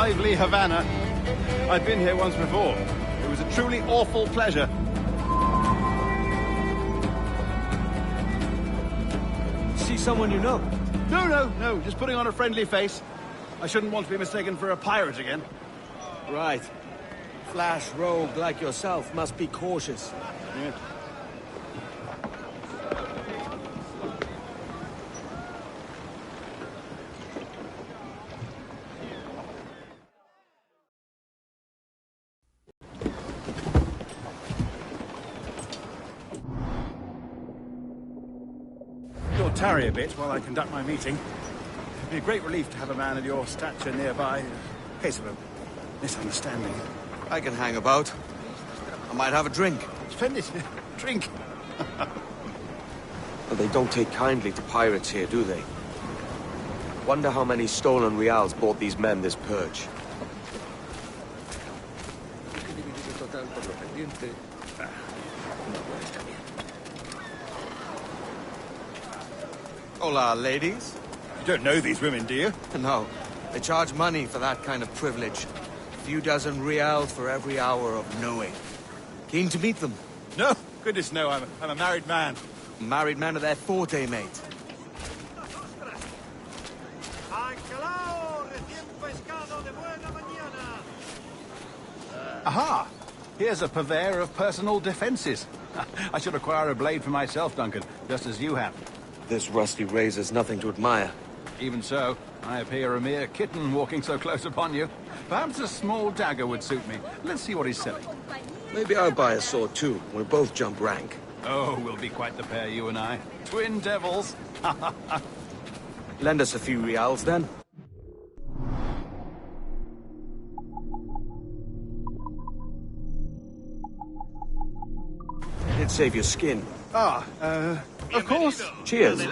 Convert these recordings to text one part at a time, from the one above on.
lively Havana. I've been here once before. It was a truly awful pleasure. See someone you know? No, just putting on a friendly face. I shouldn't want to be mistaken for a pirate again. Right. Flash rogue like yourself must be cautious. Yeah. You'll tarry a bit while I conduct my meeting. It'd be a great relief to have a man of your stature nearby, in case of a misunderstanding. I can hang about. I might have a drink. Splendid. Drink. But they don't take kindly to pirates here, do they? Wonder how many stolen reals bought these men this purge. Hola, ladies. You don't know these women, do you? No, they charge money for that kind of privilege. A few dozen reals for every hour of knowing. Keen to meet them. No, goodness no, I'm a married man. Married men are their forte, mate. Aha! Here's a purveyor of personal defenses. I should acquire a blade for myself, Duncan, just as you have. This rusty razor's nothing to admire. Even so, I appear a mere kitten walking so close upon you. Perhaps a small dagger would suit me. Let's see what he's selling. Maybe I'll buy a sword too. We'll both jump rank. Oh, we'll be quite the pair, you and I. Twin devils. Lend us a few reals, then. It'd save your skin. Of course. Cheers.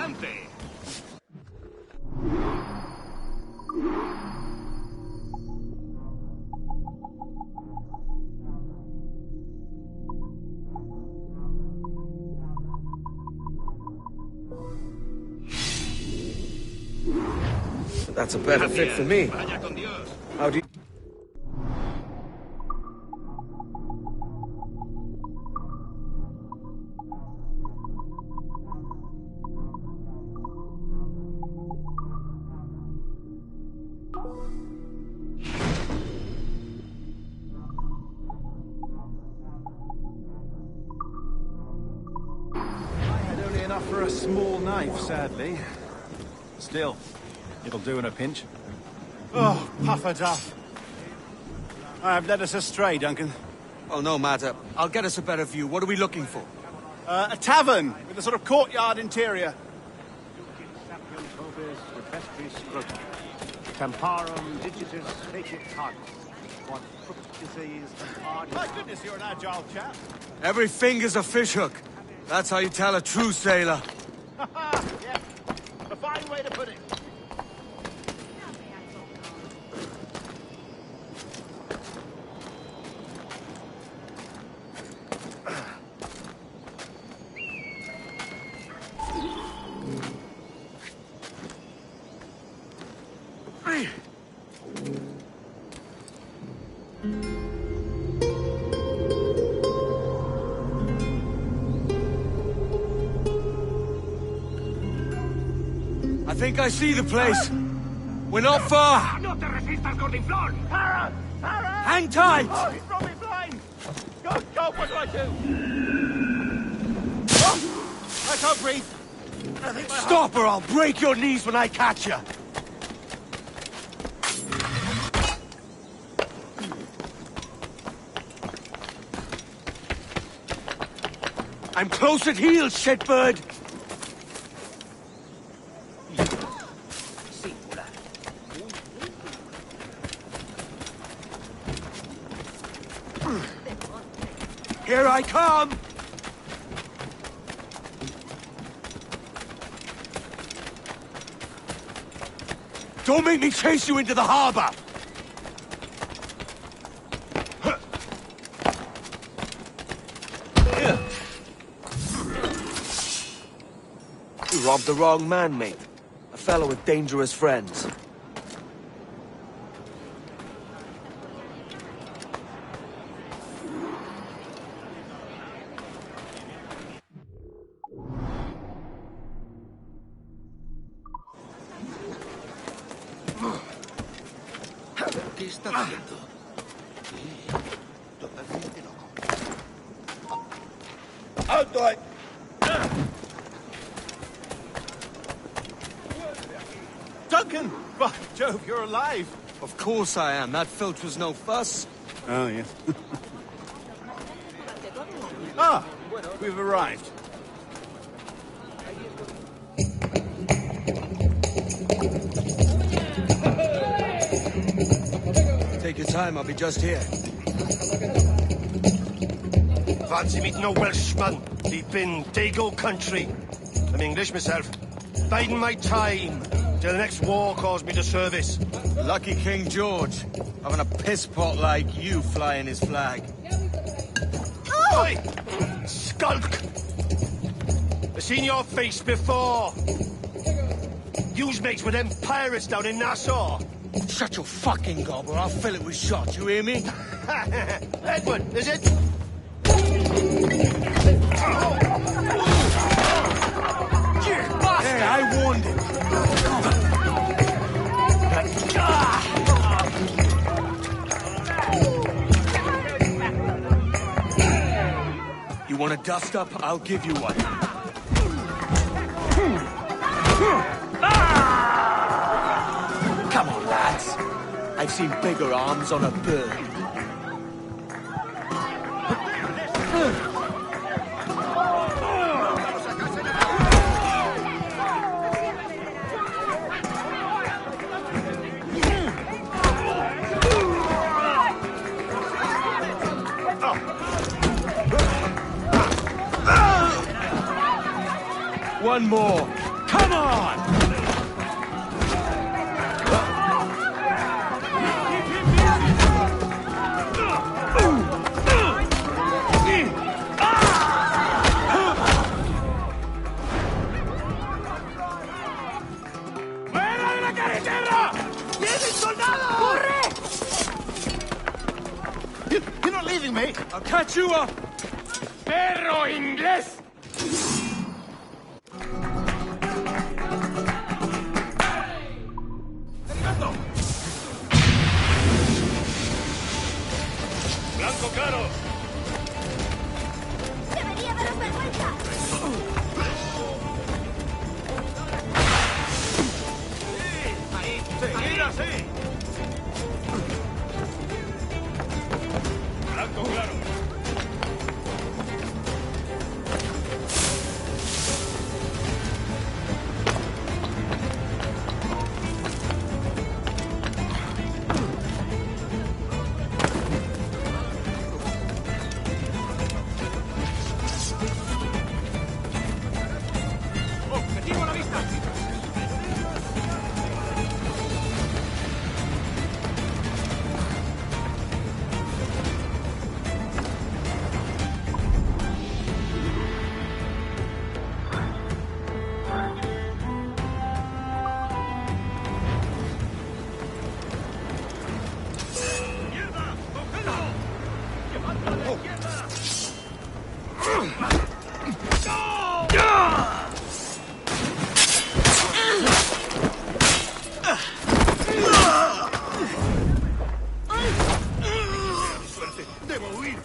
That's a better fit for me. How do you... For a small knife, sadly. Still, it'll do in a pinch. Oh, puffer duff. I have led us astray, Duncan. Oh, no matter. I'll get us a better view. What are we looking for? A tavern with a sort of courtyard interior. My goodness, you're an agile chap. Every finger's a fishhook. That's how you tell a true sailor. Yeah, a fine way to put it. I think I see the place. We're not far. Hang tight! Oh, he's brought me blind! God, what do I do? Oh, I can't breathe. I think my Stop or I'll break your knees when I catch you. I'm close at heel, shitbird! Here I come! Don't make me chase you into the harbor! You robbed the wrong man, mate. A fellow with dangerous friends. está haciendo? Totalmente loco. ¡Alto ahí! Duncan! By Jove, you're alive! Of course I am. That filch was no fuss. Oh, yes. Ah! We've arrived. Take your time, I'll be just here. Fancy meeting a Welshman deep in Dago country. I'm English myself. Biding my time till the next war calls me to service. Lucky King George, having a piss pot like you flying his flag. Oi! Skulk! I've seen your face before. You's mates with them pirates down in Nassau. Shut your fucking gob or I'll fill it with shot, you hear me? Edward, is it? Hey, I warned him. You want a dust up? I'll give you one. Come on, lads. I've seen bigger arms on a bird. One more. Come on! You're not leaving me! I'll catch you up! Perro inglés! Blanco claro. ¡Debería daros vergüenza! Seguir así. Blanco claro. ¡Objetivo a la vista! Debo huir.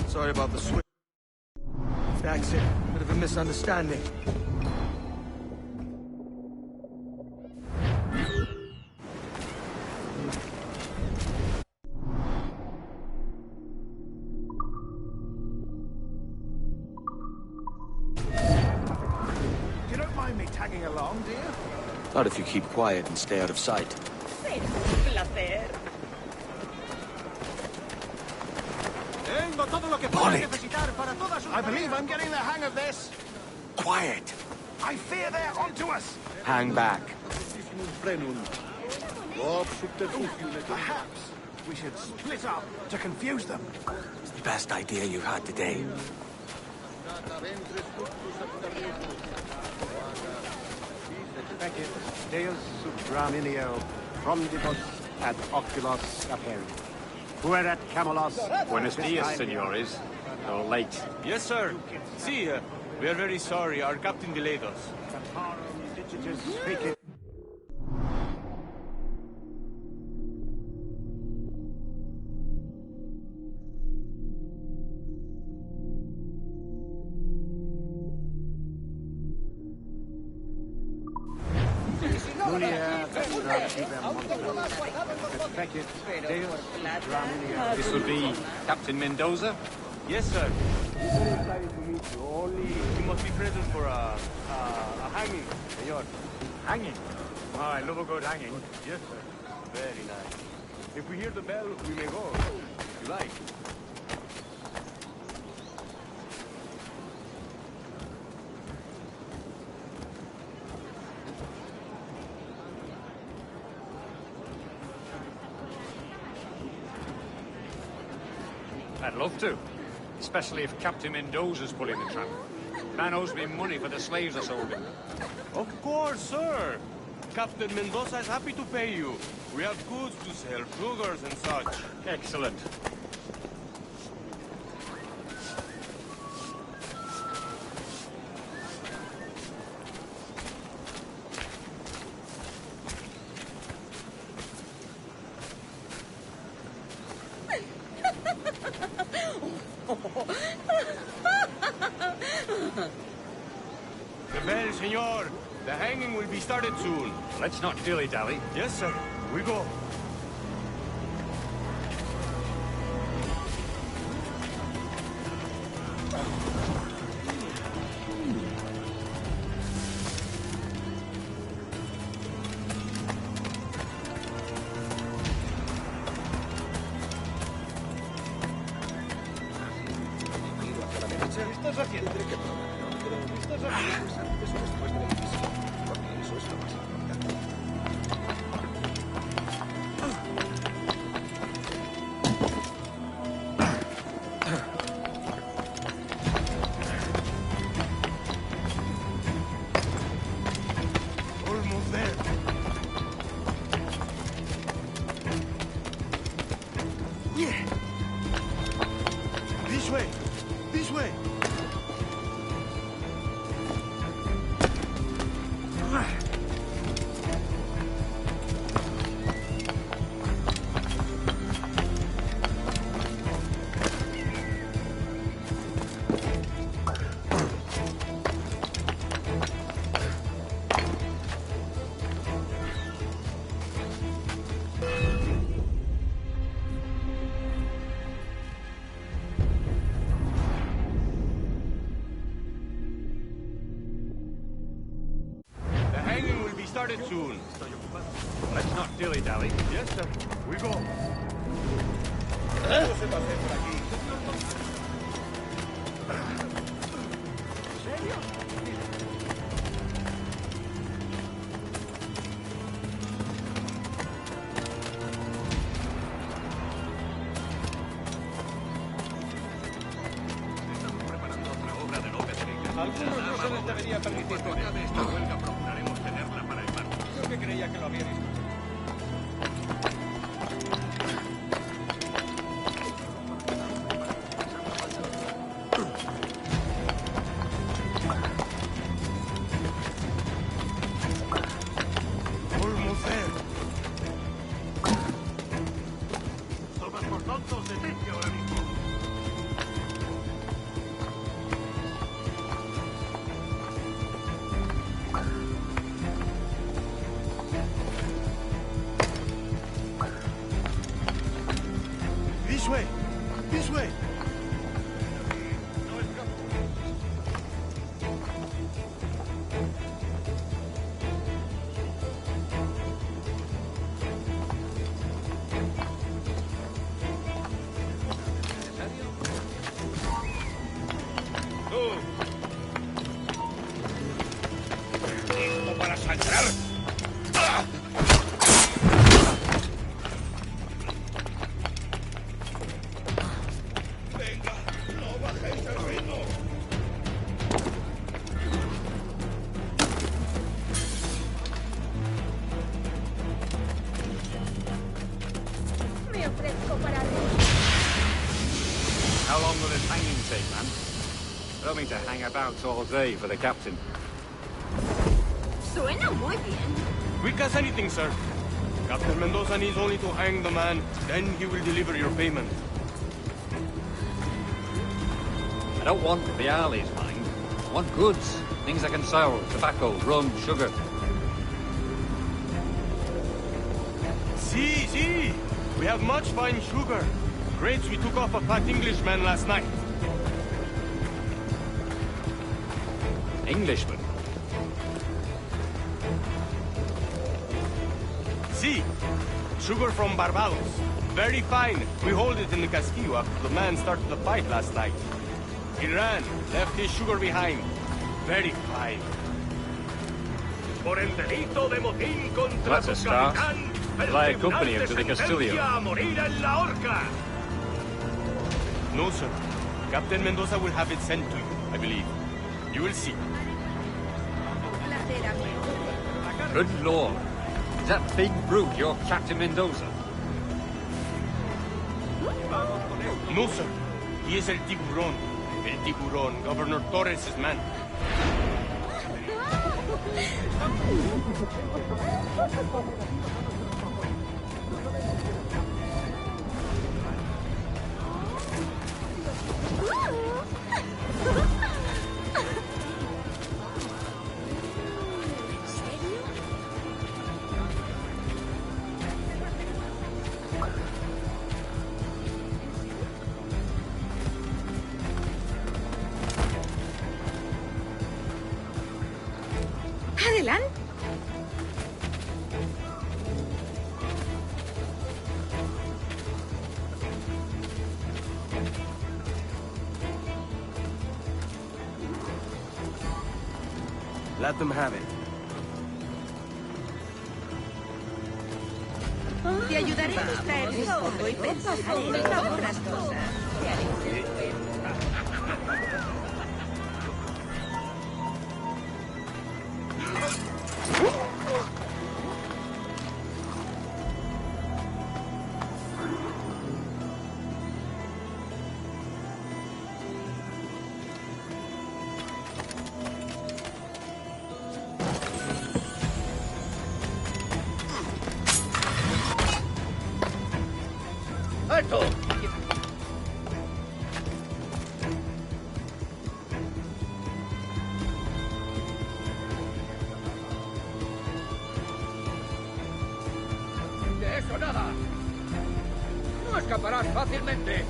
Sorry about the switch. Accent. Bit of a misunderstanding. tagging along, dear? Not if you keep quiet and stay out of sight. I believe I'm getting the hang of this. Quiet! I fear they're onto us. Hang back. Perhaps we should split up to confuse them. It's the best idea you've had today. Fecit Deus subraminio frondibus ad oculos aperi. Fuerat Camelos. Buenos dias, senores. No late. Yes, sir. See, we are very sorry. Our captain delayed us. This will be Captain Mendoza? Yes, sir. You must be present for a hanging, senor. Hanging. Oh, I love a good hanging. Yes, sir. Very nice. If we hear the bell, we may go. If you like. I'd love to. Especially if Captain Mendoza's pulling the tramp. Man owes me money for the slaves I sold him. Of course, sir. Captain Mendoza is happy to pay you. We have goods to sell, sugars and such. Excellent. The bell, senor. The hanging will be started soon. Let's not dilly-dally. Yes, sir. We go. Almost there. Yeah. This way. This way. The hanging will be started soon. Let's not dilly-dally. Yes, sir. We go. Algunos no se les debería permitir tocar de esta huelga. Procuraremos tenerla para el martes. Creo que creía que lo había visto. Almost there. Todos por tontos, detente ahora mismo. sangrar? Venga, no bajéis el ritmo. Me ofrezco para... How long will this hanging take, man? I don't mean to hang about all day for the captain. Suena muy bien. Quick as anything, sir. Captain Mendoza needs only to hang the man, then he will deliver your payment. I don't want the alleys, mind. I want goods. Things I can sell. Tobacco, rum, sugar. See. We have much fine sugar. Grapes we took off a fat Englishman last night. Englishman? See, sugar from Barbados. Very fine. We hold it in the Castillo after the man started the fight last night. He ran, left his sugar behind. Very fine. Por el delito de motín contra That's a su start. capitán, el Will I tribunal accompany him te to the Castillo? sentencia a morir en la horca. No, sir. Captain Mendoza will have it sent to you, I believe. You will see. Good lord. Is that big brute your Captain Mendoza? No, sir. He is el tiburón. El tiburón, Governor Torres' man. Adelante. Let them have it. Te ayudaré a distraer un poco y pensar en otras cosas. ¡Alto! De eso nada. No escaparás fácilmente.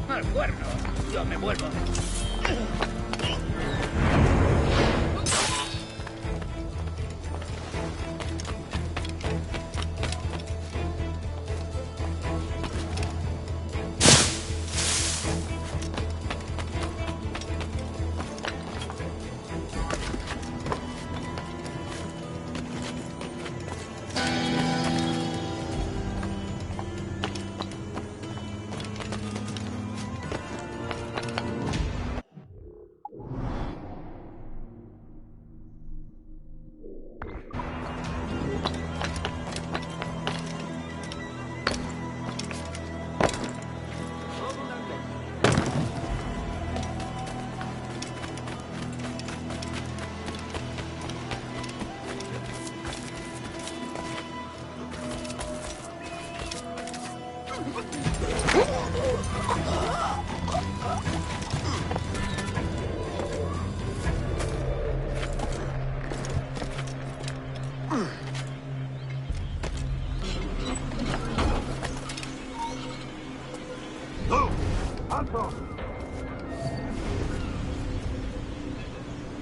Al cuerno. Yo me vuelvo.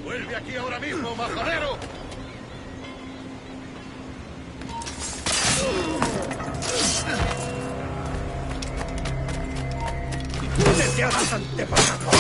¡Vuelve aquí ahora mismo, majadero! ¡No te hagas antepasado!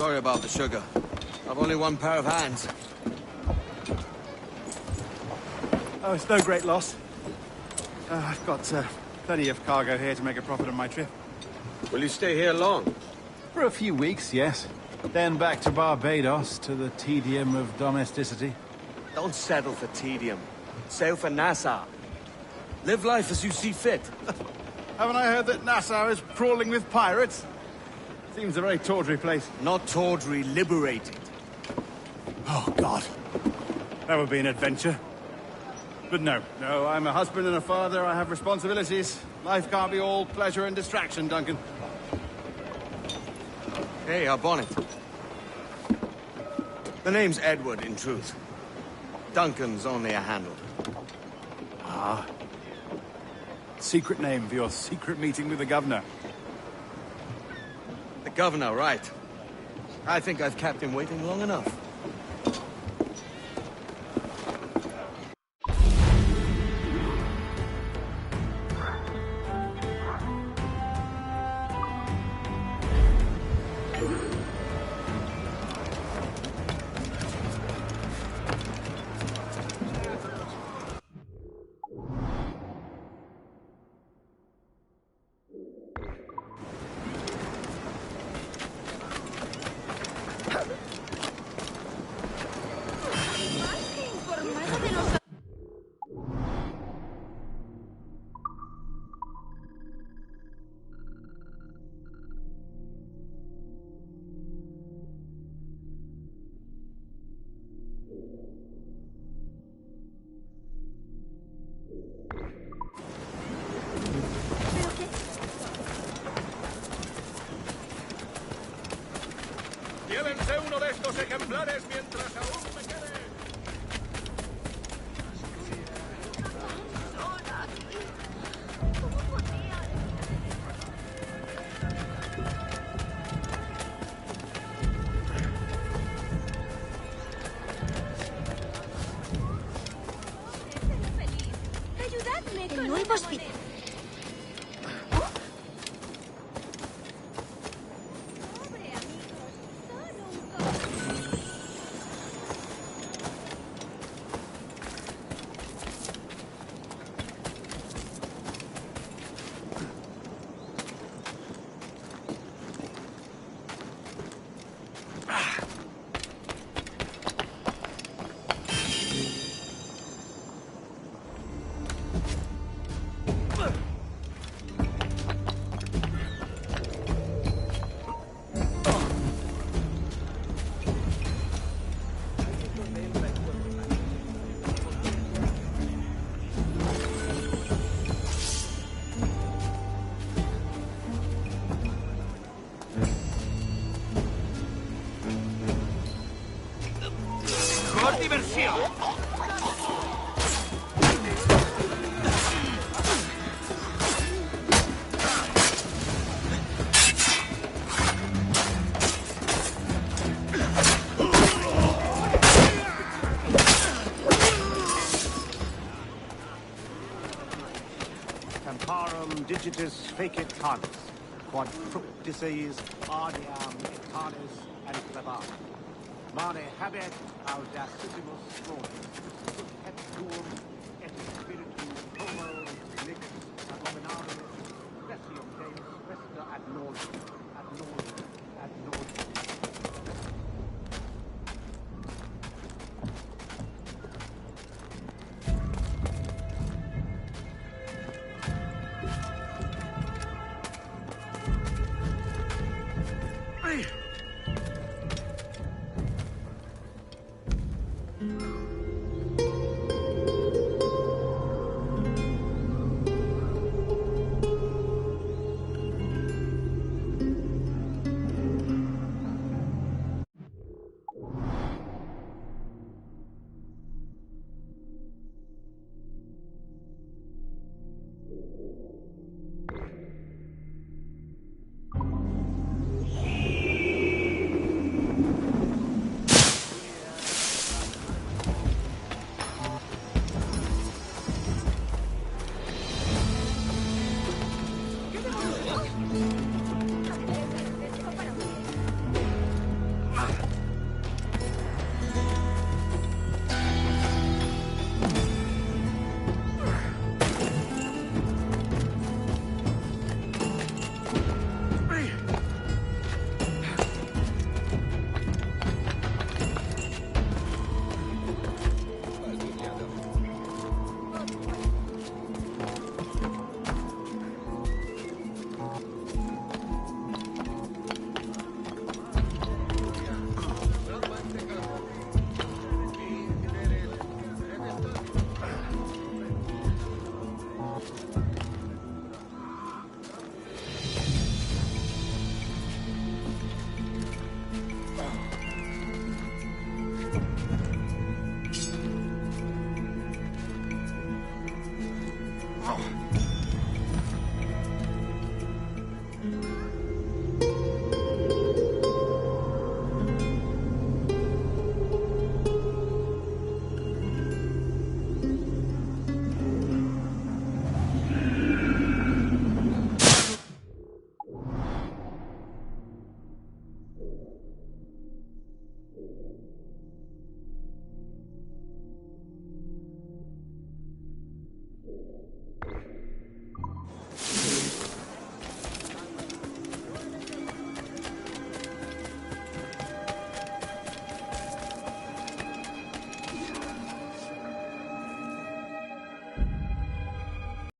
Sorry about the sugar. I've only one pair of hands. Oh, it's no great loss. I've got plenty of cargo here to make a profit on my trip. Will you stay here long? For a few weeks, yes. Then back to Barbados, to the tedium of domesticity. Don't settle for tedium. Sail for Nassau. Live life as you see fit. Haven't I heard that Nassau is crawling with pirates? Seems a very tawdry place. Not tawdry, liberated. Oh, God. That would be an adventure. But no, I'm a husband and a father. I have responsibilities. Life can't be all pleasure and distraction, Duncan. Hey, our bonnet. The name's Edward, in truth. Duncan's only a handle. Ah. Secret name for your secret meeting with the governor. The governor, right. I think I've kept him waiting long enough. Llévese uno de estos ejemplares mientras aún me quede. Ayudadme con No hemos visto. Pobre amigos, son un coche. ¡Por diversión! Temparum digitis fecit canis, quod fructices ardeam etanis and clebar. Mane habet audacissimus flores, et tuum et spiritu homo nix abominabilis presium Deus vesta ad nauseam, ad nauseam, ad nauseam.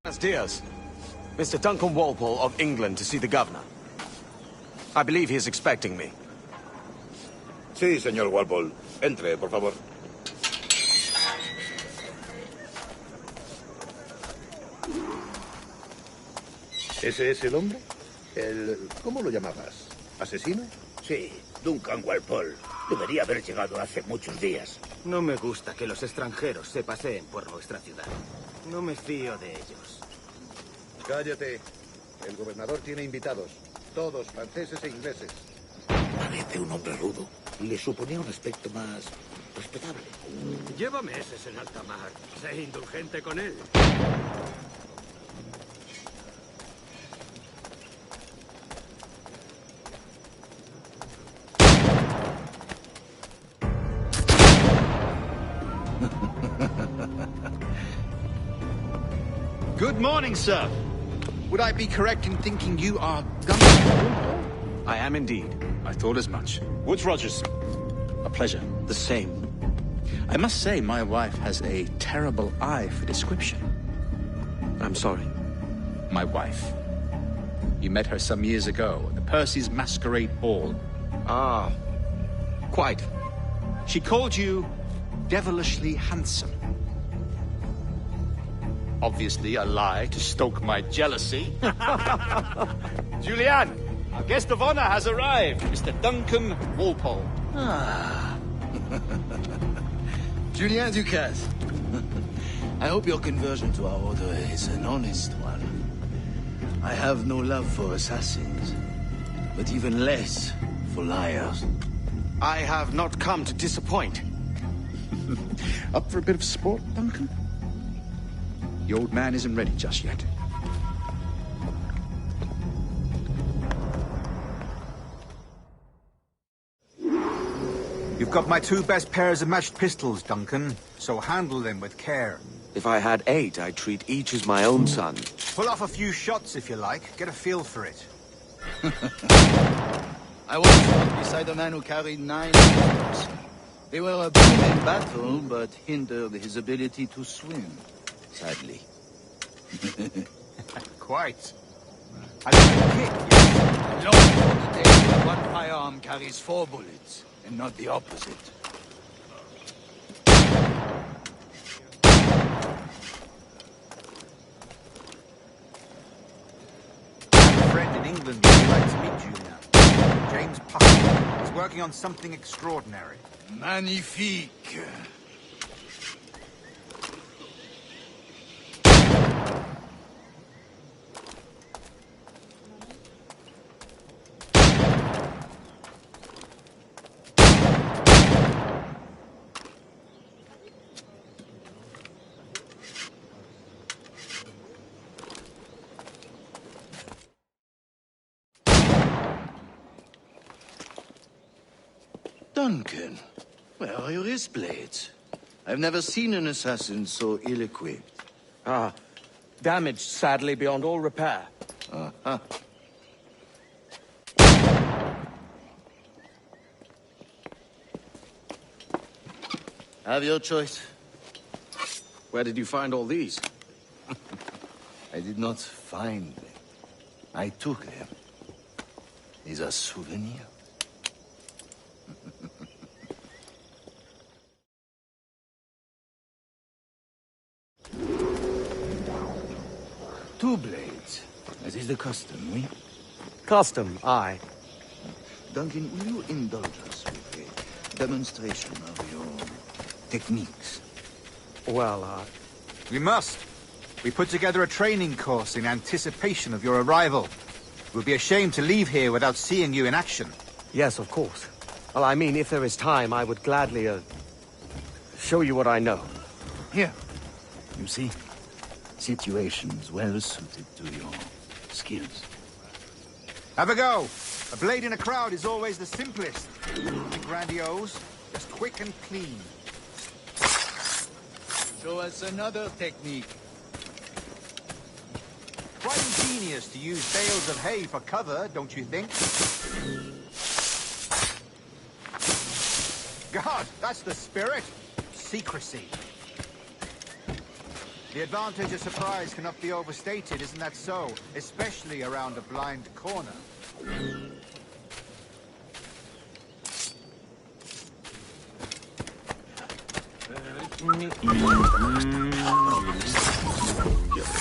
Buenos dias. Mr. Duncan Walpole of England to see the governor. I believe he is expecting me. Sí, señor Walpole. Entre, por favor. ¿Ese es el hombre? ¿Cómo lo llamabas? ¿Asesino? Sí, Duncan Walpole. Debería haber llegado hace muchos días. No me gusta que los extranjeros se paseen por nuestra ciudad. No me fío de ellos. Cállate. El gobernador tiene invitados. Todos franceses e ingleses. Parece un hombre rudo. Le suponía un aspecto más respetable. Lleva meses en alta mar. Sé indulgente con él. Good morning, sir. Would I be correct in thinking you are Gunnar? I am indeed. I thought as much. Woods Rogers. A pleasure. The same. I must say, my wife has a terrible eye for description. I'm sorry. My wife. You met her some years ago at the Percy's Masquerade Ball. Ah, quite. She called you devilishly handsome. Obviously a lie to stoke my jealousy. Julianne, our guest of honor has arrived, Mr. Duncan Walpole. Ah. Julien Ducasse. I hope your conversion to our order is an honest one. I have no love for assassins, but even less for liars. I have not come to disappoint. Up for a bit of sport, Duncan? The old man isn't ready just yet. You've got my 2 best pairs of matched pistols, Duncan, so handle them with care. If I had 8, I'd treat each as my own son. Pull off a few shots if you like. Get a feel for it. I once fought beside a man who carried 9 pistols. They were a boon in battle, but hindered his ability to swim, sadly. Quite. I like a kick, yes. Long for the day when one firearm carries 4 bullets, and not the opposite. I have a friend in England who'd like to meet you now. James Puckett. He's working on something extraordinary. Magnifique. Duncan, where are your wrist blades? I've never seen an assassin so ill-equipped. Ah, damaged, sadly, beyond all repair. Uh-huh. Have your choice. Where did you find all these? I did not find them. I took them. These are souvenirs. Two blades. As is the custom, oui? Custom, aye. Duncan, will you indulge us with a demonstration of your techniques? Well, We must. We put together a training course in anticipation of your arrival. It would be a shame to leave here without seeing you in action. yes, of course. Well, I mean, if there is time, I would gladly, show you what I know. Here. You see? Situations well suited to your skills. Have a go. A blade in a crowd is always the simplest. Nothing grandiose, just quick and clean. Show us another technique. Quite ingenious to use bales of hay for cover, don't you think? God, that's the spirit. Secrecy. The advantage of surprise cannot be overstated, isn't that so? Especially around a blind corner.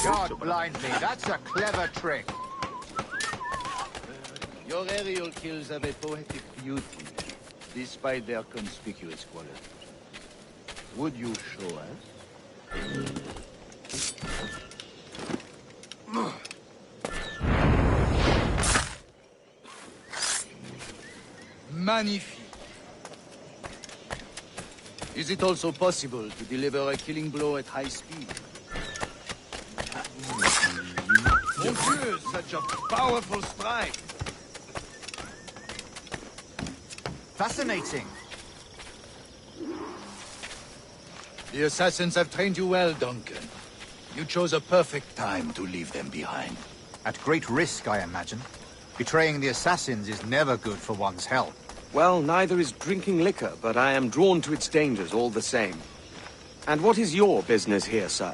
God blind me, that's a clever trick. Your aerial kills have a poetic beauty. despite their conspicuous quality. Would you show us? Magnifique. Is it also possible to deliver a killing blow at high speed? Mon Dieu, such a powerful strike! Fascinating. The assassins have trained you well, Duncan. You chose a perfect time to leave them behind. At great risk, I imagine. Betraying the assassins is never good for one's health. Well, neither is drinking liquor, but I am drawn to its dangers all the same. And what is your business here, sir?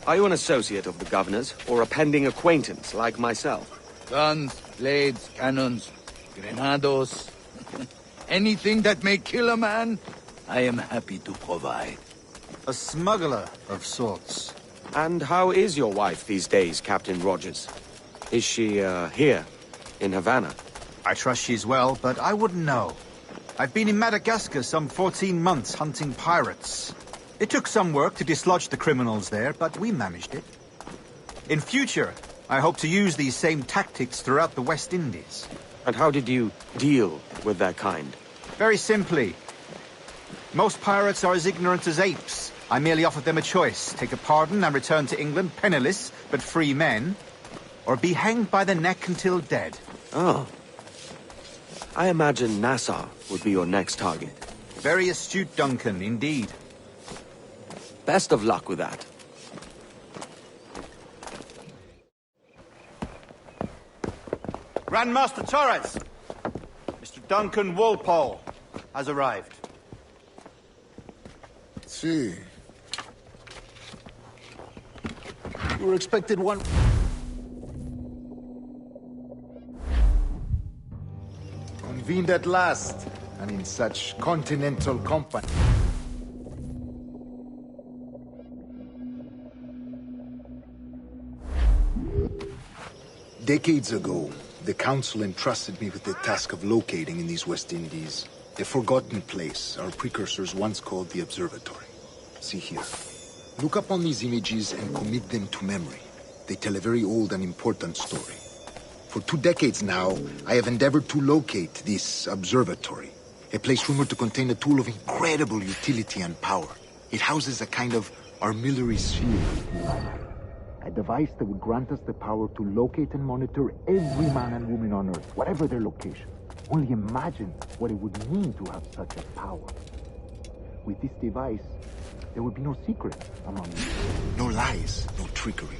Are you an associate of the governor's, or a pending acquaintance like myself? Guns, blades, cannons, grenados. Anything that may kill a man, I am happy to provide. A smuggler of sorts. And how is your wife these days, Captain Rogers? Is she, here, in Havana? I trust she's well, but I wouldn't know. I've been in Madagascar some 14 months hunting pirates. It took some work to dislodge the criminals there, but we managed it. In future, I hope to use these same tactics throughout the West Indies. And how did you deal with that kind? Very simply. Most pirates are as ignorant as apes. I merely offered them a choice. Take a pardon and return to England penniless, but free men. Or be hanged by the neck until dead. Oh. I imagine Nassau would be your next target. Very astute, Duncan, indeed. Best of luck with that. Grandmaster Torres! Mr. Duncan Walpole has arrived. See. You were expected one... Convened at last, and in such continental company. Decades ago, the Council entrusted me with the task of locating in these West Indies a forgotten place our precursors once called the Observatory. See here. Look upon these images and commit them to memory. They tell a very old and important story. For 2 decades now, I have endeavored to locate this observatory, a place rumored to contain a tool of incredible utility and power. It houses a kind of armillary sphere. A device that would grant us the power to locate and monitor every man and woman on Earth, whatever their location. Only imagine what it would mean to have such a power. With this device, there would be no secrets among us. No lies, no trickery.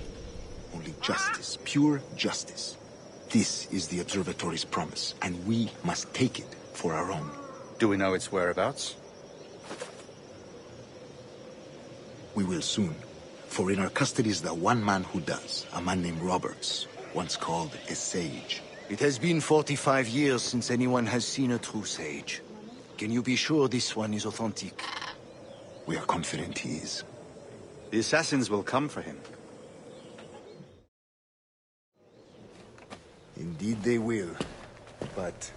Only justice, pure justice. This is the observatory's promise, and we must take it for our own. Do we know its whereabouts? We will soon. For in our custody is the one man who does, a man named Roberts, once called a sage. It has been 45 years since anyone has seen a true sage. Can you be sure this one is authentic? We are confident he is. The assassins will come for him. Indeed they will. But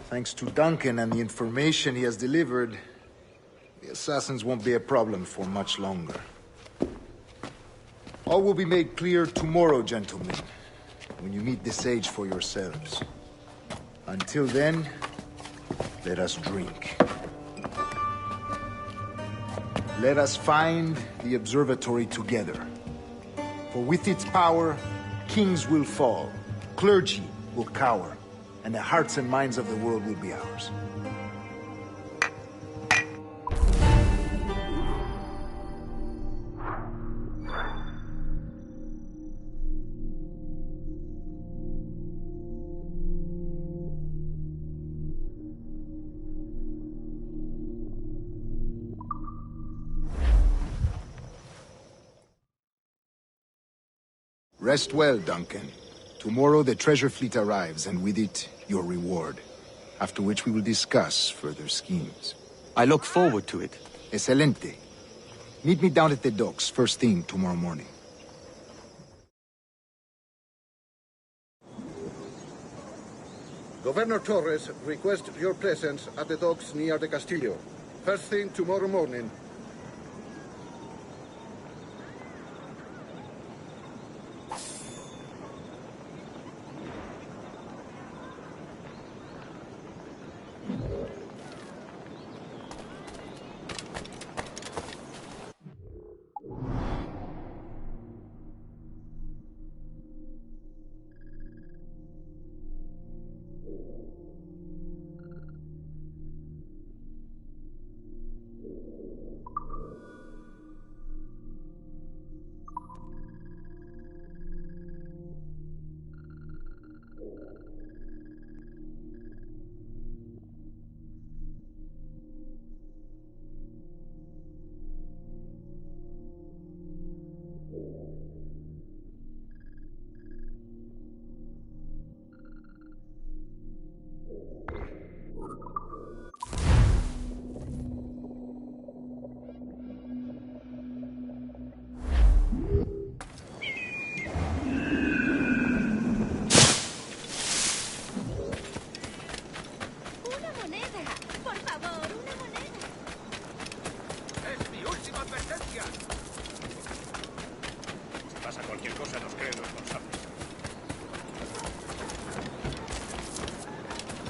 thanks to Duncan and the information he has delivered, the assassins won't be a problem for much longer. All will be made clear tomorrow, gentlemen, when you meet the sage for yourselves. Until then, let us drink. Let us find the observatory together. For with its power, kings will fall, clergy will cower, and the hearts and minds of the world will be ours. Rest well, Duncan. Tomorrow the treasure fleet arrives, and with it, your reward. After which we will discuss further schemes. I look forward to it. Excelente. Meet me down at the docks first thing tomorrow morning. Governor Torres requests your presence at the docks near the Castillo. First thing tomorrow morning.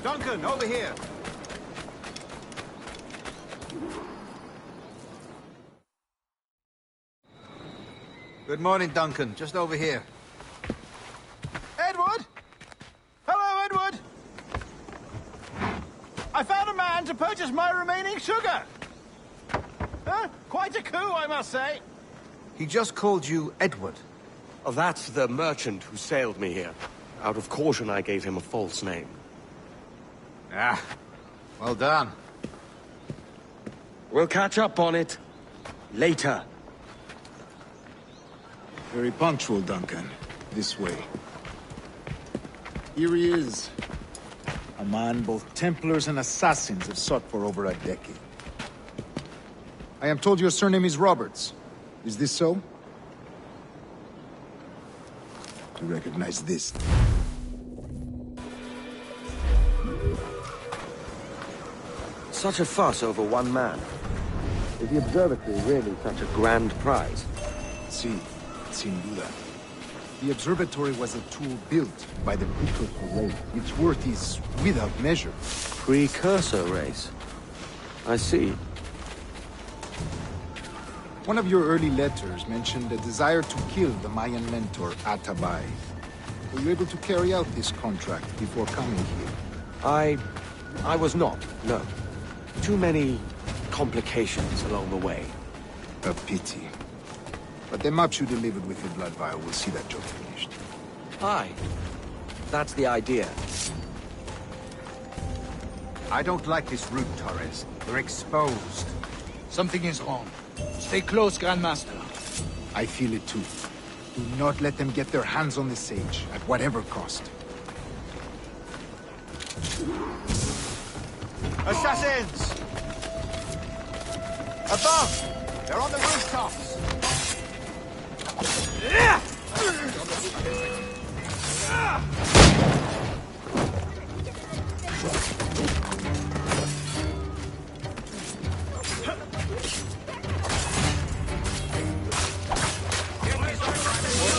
Duncan, over here. Good morning, Duncan. Just over here. Edward? Hello, Edward. I found a man to purchase my remaining sugar. Huh? Quite a coup, I must say. He just called you Edward. Oh, that's the merchant who sailed me here. Out of caution, I gave him a false name. Ah, well done. We'll catch up on it later. Very punctual, Duncan. This way. Here he is. A man both Templars and Assassins have sought for over a decade. I am told your surname is Roberts. Is this so? To recognize this. Such a fuss over one man. Is the observatory really such a grand prize? Si, sin duda. The observatory was a tool built by the precursor race. Its worth is without measure. Precursor race? I see. One of your early letters mentioned a desire to kill the Mayan mentor, Atabay. Were you able to carry out this contract before coming here? I was not, no. Too many complications along the way. A pity. But the maps you delivered with the blood vial will see that job finished. Aye. That's the idea. I don't like this route, Torres. We're exposed. Something is wrong. Stay close, Grandmaster. I feel it too. Do not let them get their hands on the sage, at whatever cost. Assassins! Above! They're on the rooftops!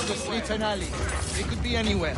The streets and alleys. They could be anywhere.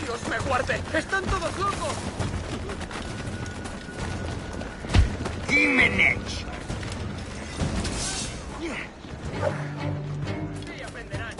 ¡Dios me guarde! ¡Están todos locos! Jimenez! Sí, aprenderán.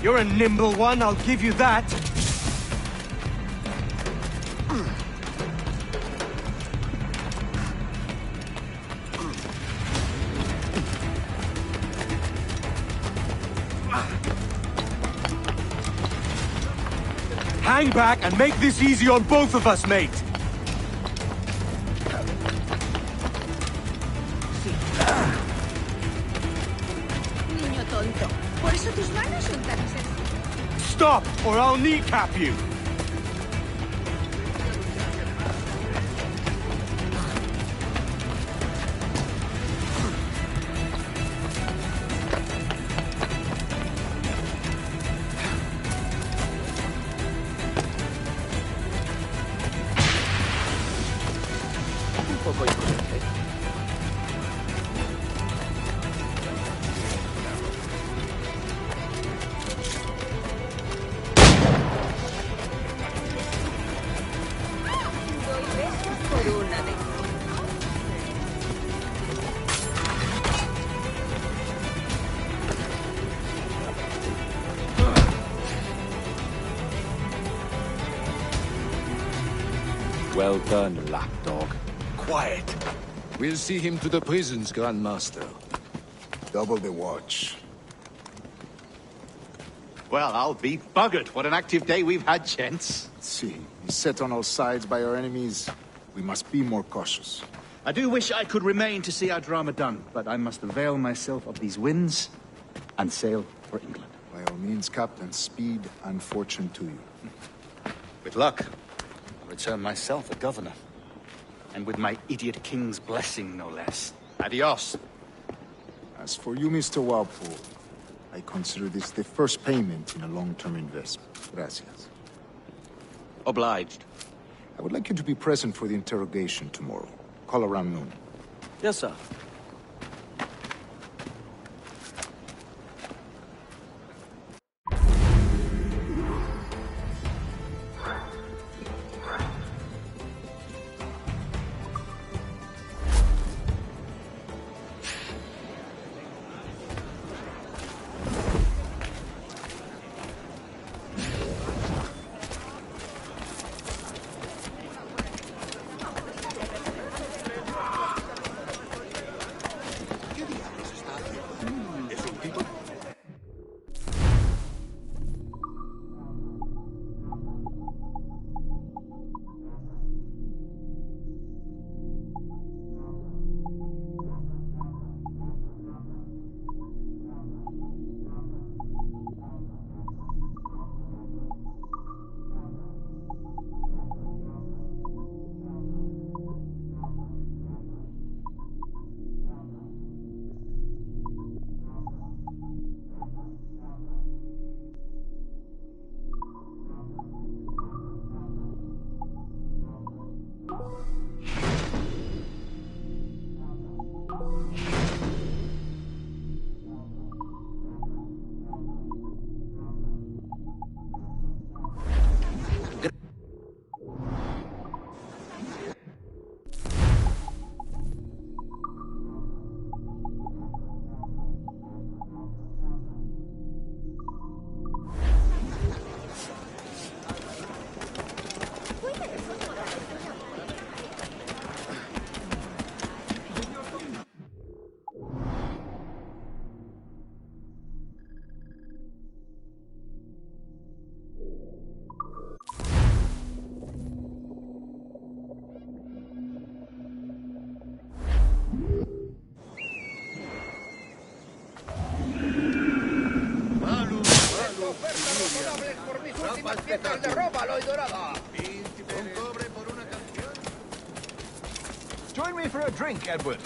You're a nimble one, I'll give you that. Hang back and make this easy on both of us, mate. Niño tonto. Por eso tus manos son tan sensibles. Stop, or I'll kneecap you. Doy besos por una de Well done, lapdog. Quiet. We'll see him to the prisons, Grandmaster. Double the watch. Well, I'll be buggered. What an active day we've had, gents. See, set on all sides by our enemies. We must be more cautious. I do wish I could remain to see our drama done, but I must avail myself of these winds and sail for England. By all means, Captain, speed and fortune to you. With luck, I'll return myself a governor. And with my idiot king's blessing, no less. Adios. As for you, Mr. Walpole, I consider this the first payment in a long-term investment. Gracias. Obliged. I would like you to be present for the interrogation tomorrow. Call around noon. Yes, sir. Join me for a drink, Edward.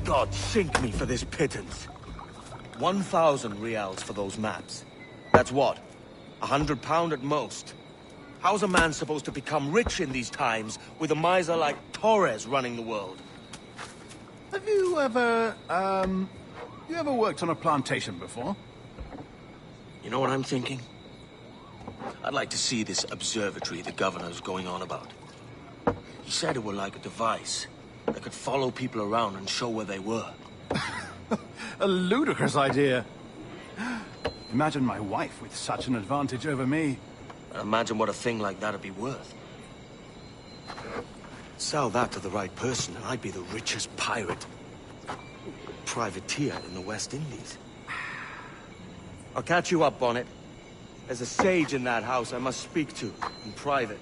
God sink me for this pittance. 1,000 reals for those maps. That's what? £100 at most. How's a man supposed to become rich in these times with a miser like Torres running the world? Have you ever, worked on a plantation before? You know what I'm thinking? I'd like to see this observatory the governor's going on about. He said it were like a device. I could follow people around and show where they were. A ludicrous idea. Imagine my wife with such an advantage over me. Imagine what a thing like that'd be worth. Sell that to the right person and I'd be the richest pirate. Privateer in the West Indies. I'll catch you up, Bonnet. There's a sage in that house I must speak to, in private.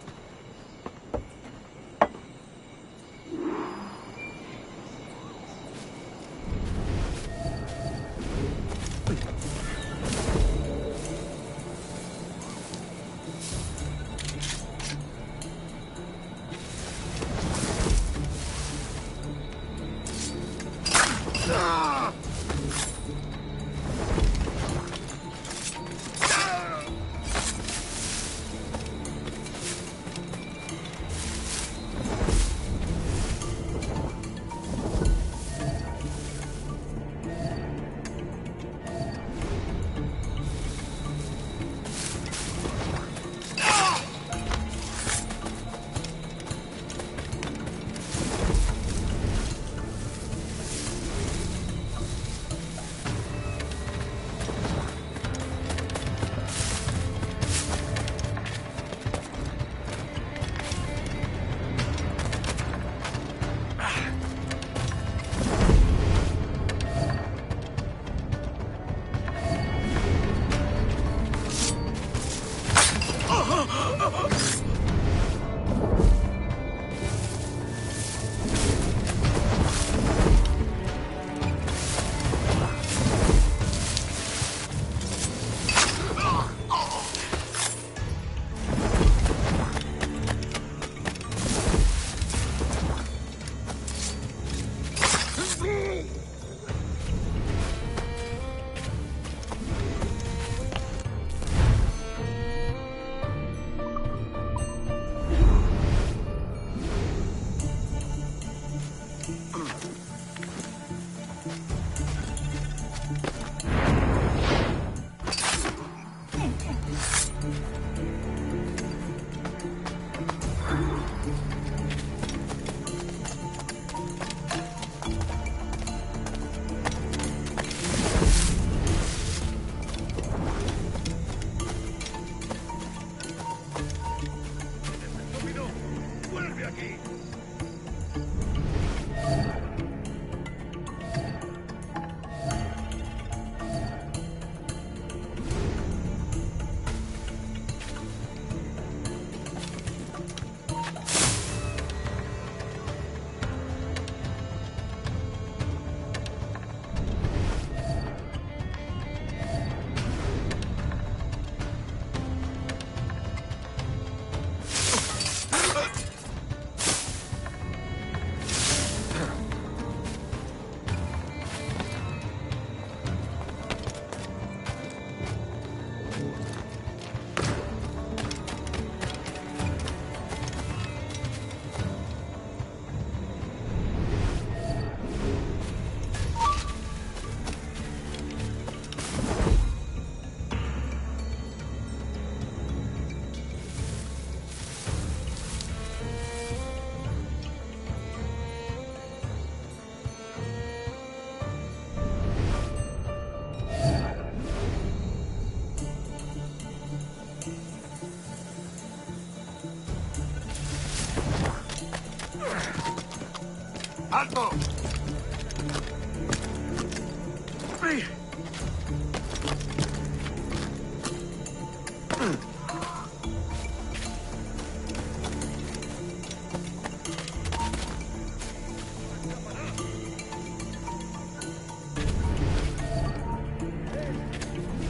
¡Alto!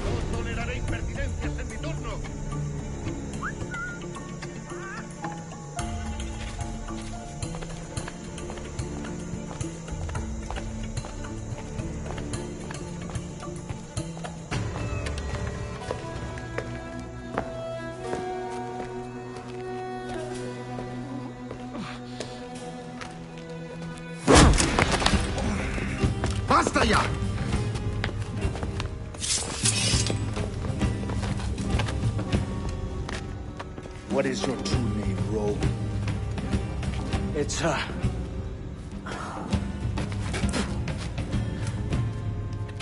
No toleraré impertinencias en mi turno. ¡Basta ya! What is your true name, rogue? It's,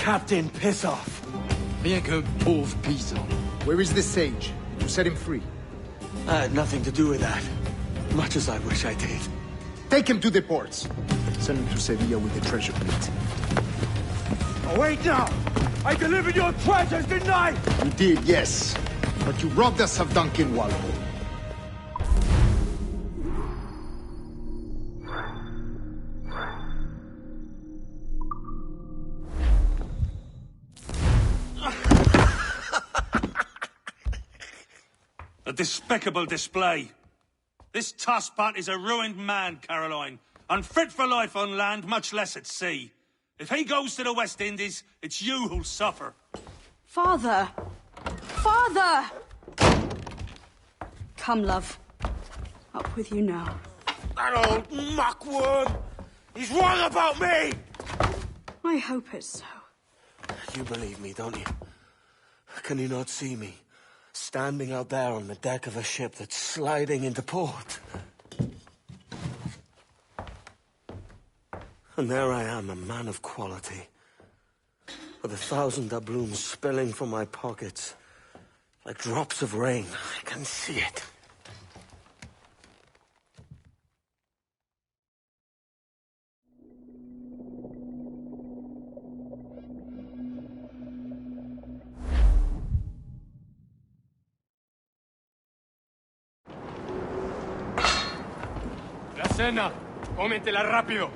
Captain, piss off. Rien qu'un pauvre paysan. Where is the sage? Did you set him free? I had nothing to do with that. Much as I wish I did. Take him to the ports. Send him to Sevilla with the treasure plate. Oh, wait now! I delivered your treasures, didn't I? You did, yes. But you robbed us of Duncan Wallow. A despicable display. This tosspot is a ruined man, Caroline. Unfit for life on land, much less at sea. If he goes to the West Indies, it's you who'll suffer. Father! Father! Come, love. Up with you now. That old muckworm! He's wrong about me! I hope it's so. You believe me, don't you? Can you not see me? Standing out there on the deck of a ship that's sliding into port. And there I am, a man of quality. With 1,000 doubloons spilling from my pockets. Like drops of rain. I can see it. La cena. Cómetela rápido.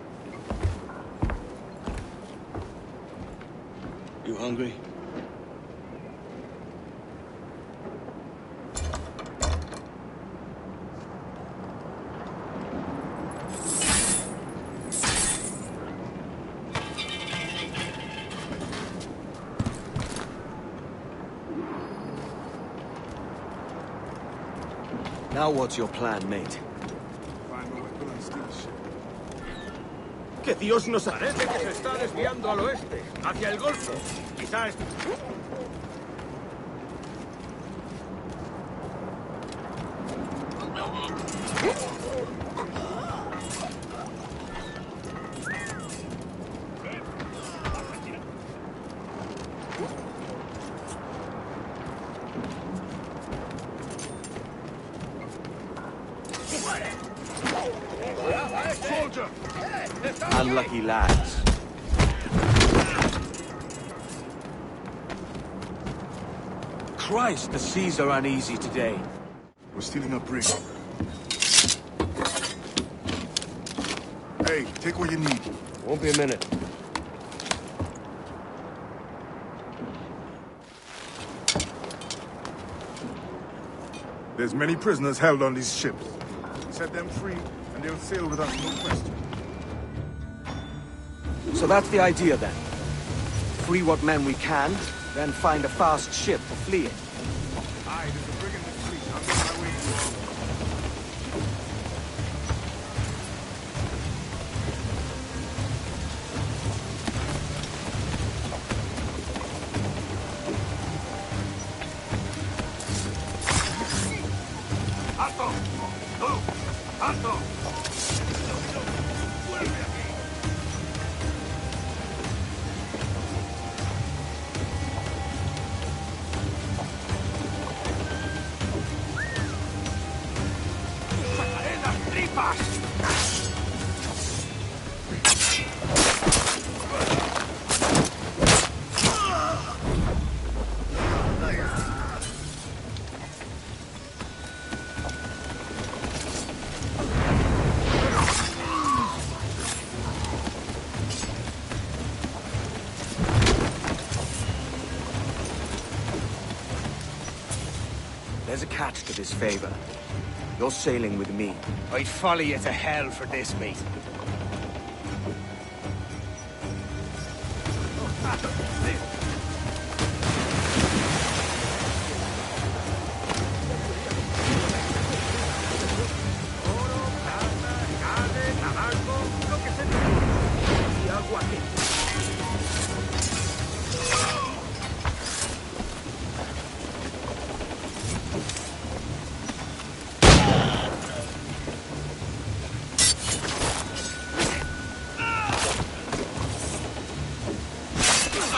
You hungry? Now what's your plan, mate? Que Dios nos parece que se está desviando al oeste, hacia el Golfo. Quizás... Unlucky lads. Christ, the seas are uneasy today. We're stealing a brig. Hey, take what you need. Won't be a minute. There's many prisoners held on these ships. Set them free, and they'll sail with us, no question. So that's the idea, then. Free what men we can, then find a fast ship to flee in. Aye, there's a brig in the fleet. I'm on my way to ¡Alto! ¡Tú! ¡Alto! ¡Sacaré las tripas! There's a catch to this favor. You're sailing with me. I'd follow you to hell for this, mate.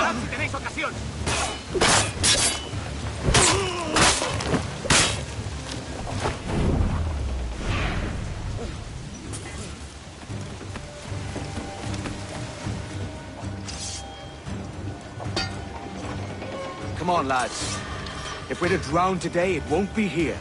¡Disparad si tenéis ocasión! Come on, lads. If we're to drown today, it won't be here.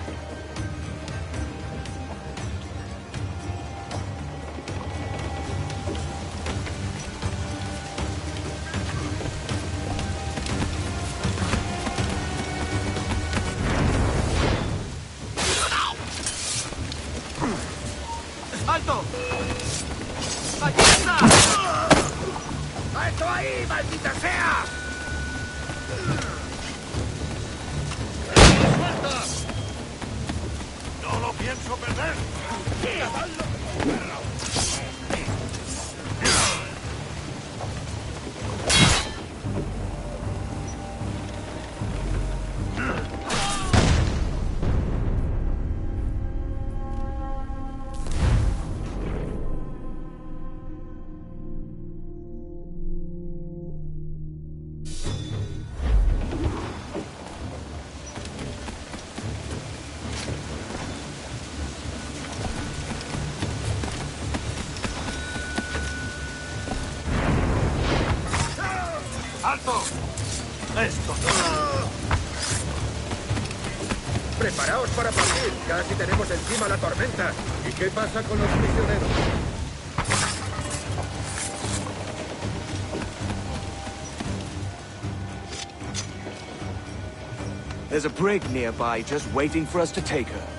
¡Alto! ¡Ballesta! ¡Alto ahí, maldita sea! ¡No lo pienso perder! ¡Alto! ¡Esto! Preparaos para partir. Casi tenemos encima la tormenta. ¿Y qué pasa con los prisioneros? There's a brig nearby just waiting for us to take her.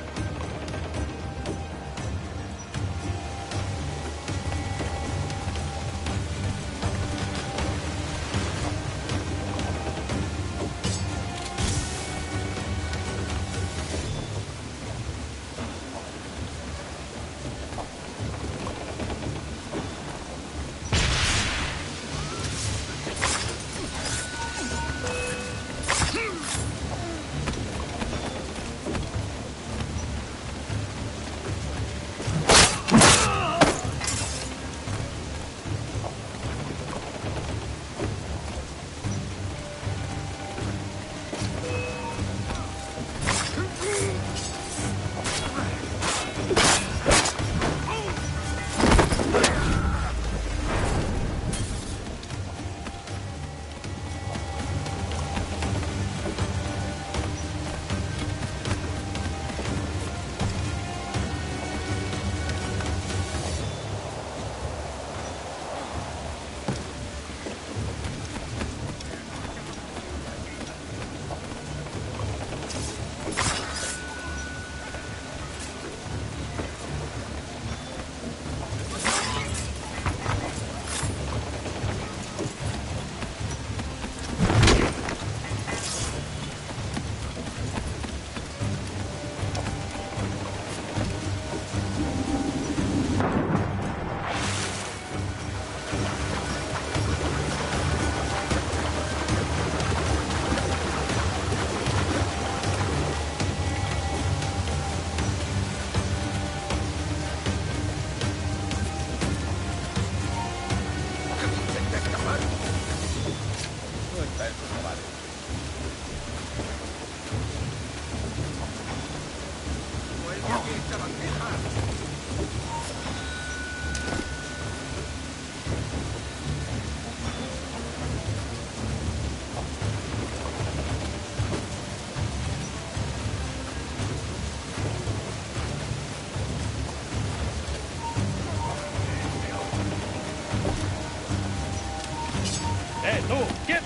tú! ¿Quién?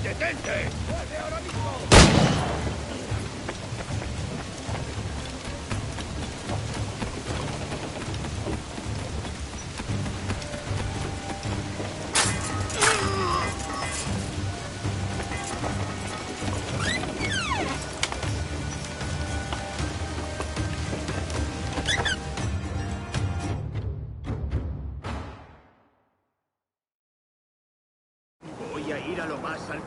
¡Detente! ¡Mueve ahora mismo! ir a lo más alto.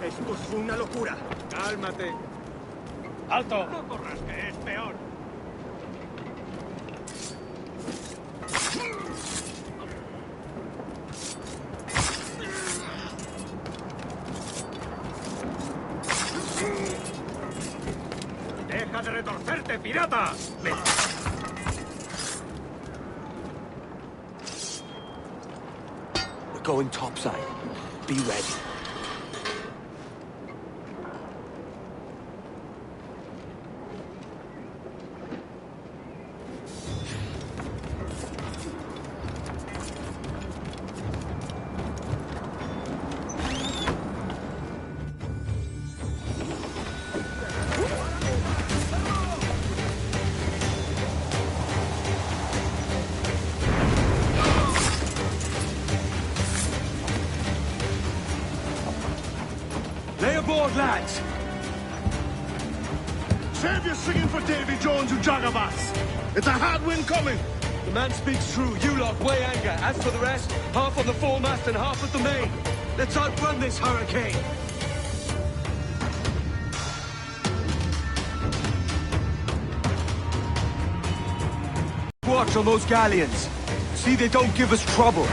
Esto es una locura. Cálmate. ¡Alto! No corras, que es peor. ¡Deja de retorcerte, pirata! We're going topside. Be ready. Lay aboard, lads! Save your singing for Davy Jones, you jagabats! It's a hard wind coming! The man speaks true. You lot weigh anchor. As for the rest, half on the foremast and half at the main. Let's outrun this hurricane. Watch on those galleons. See they don't give us trouble.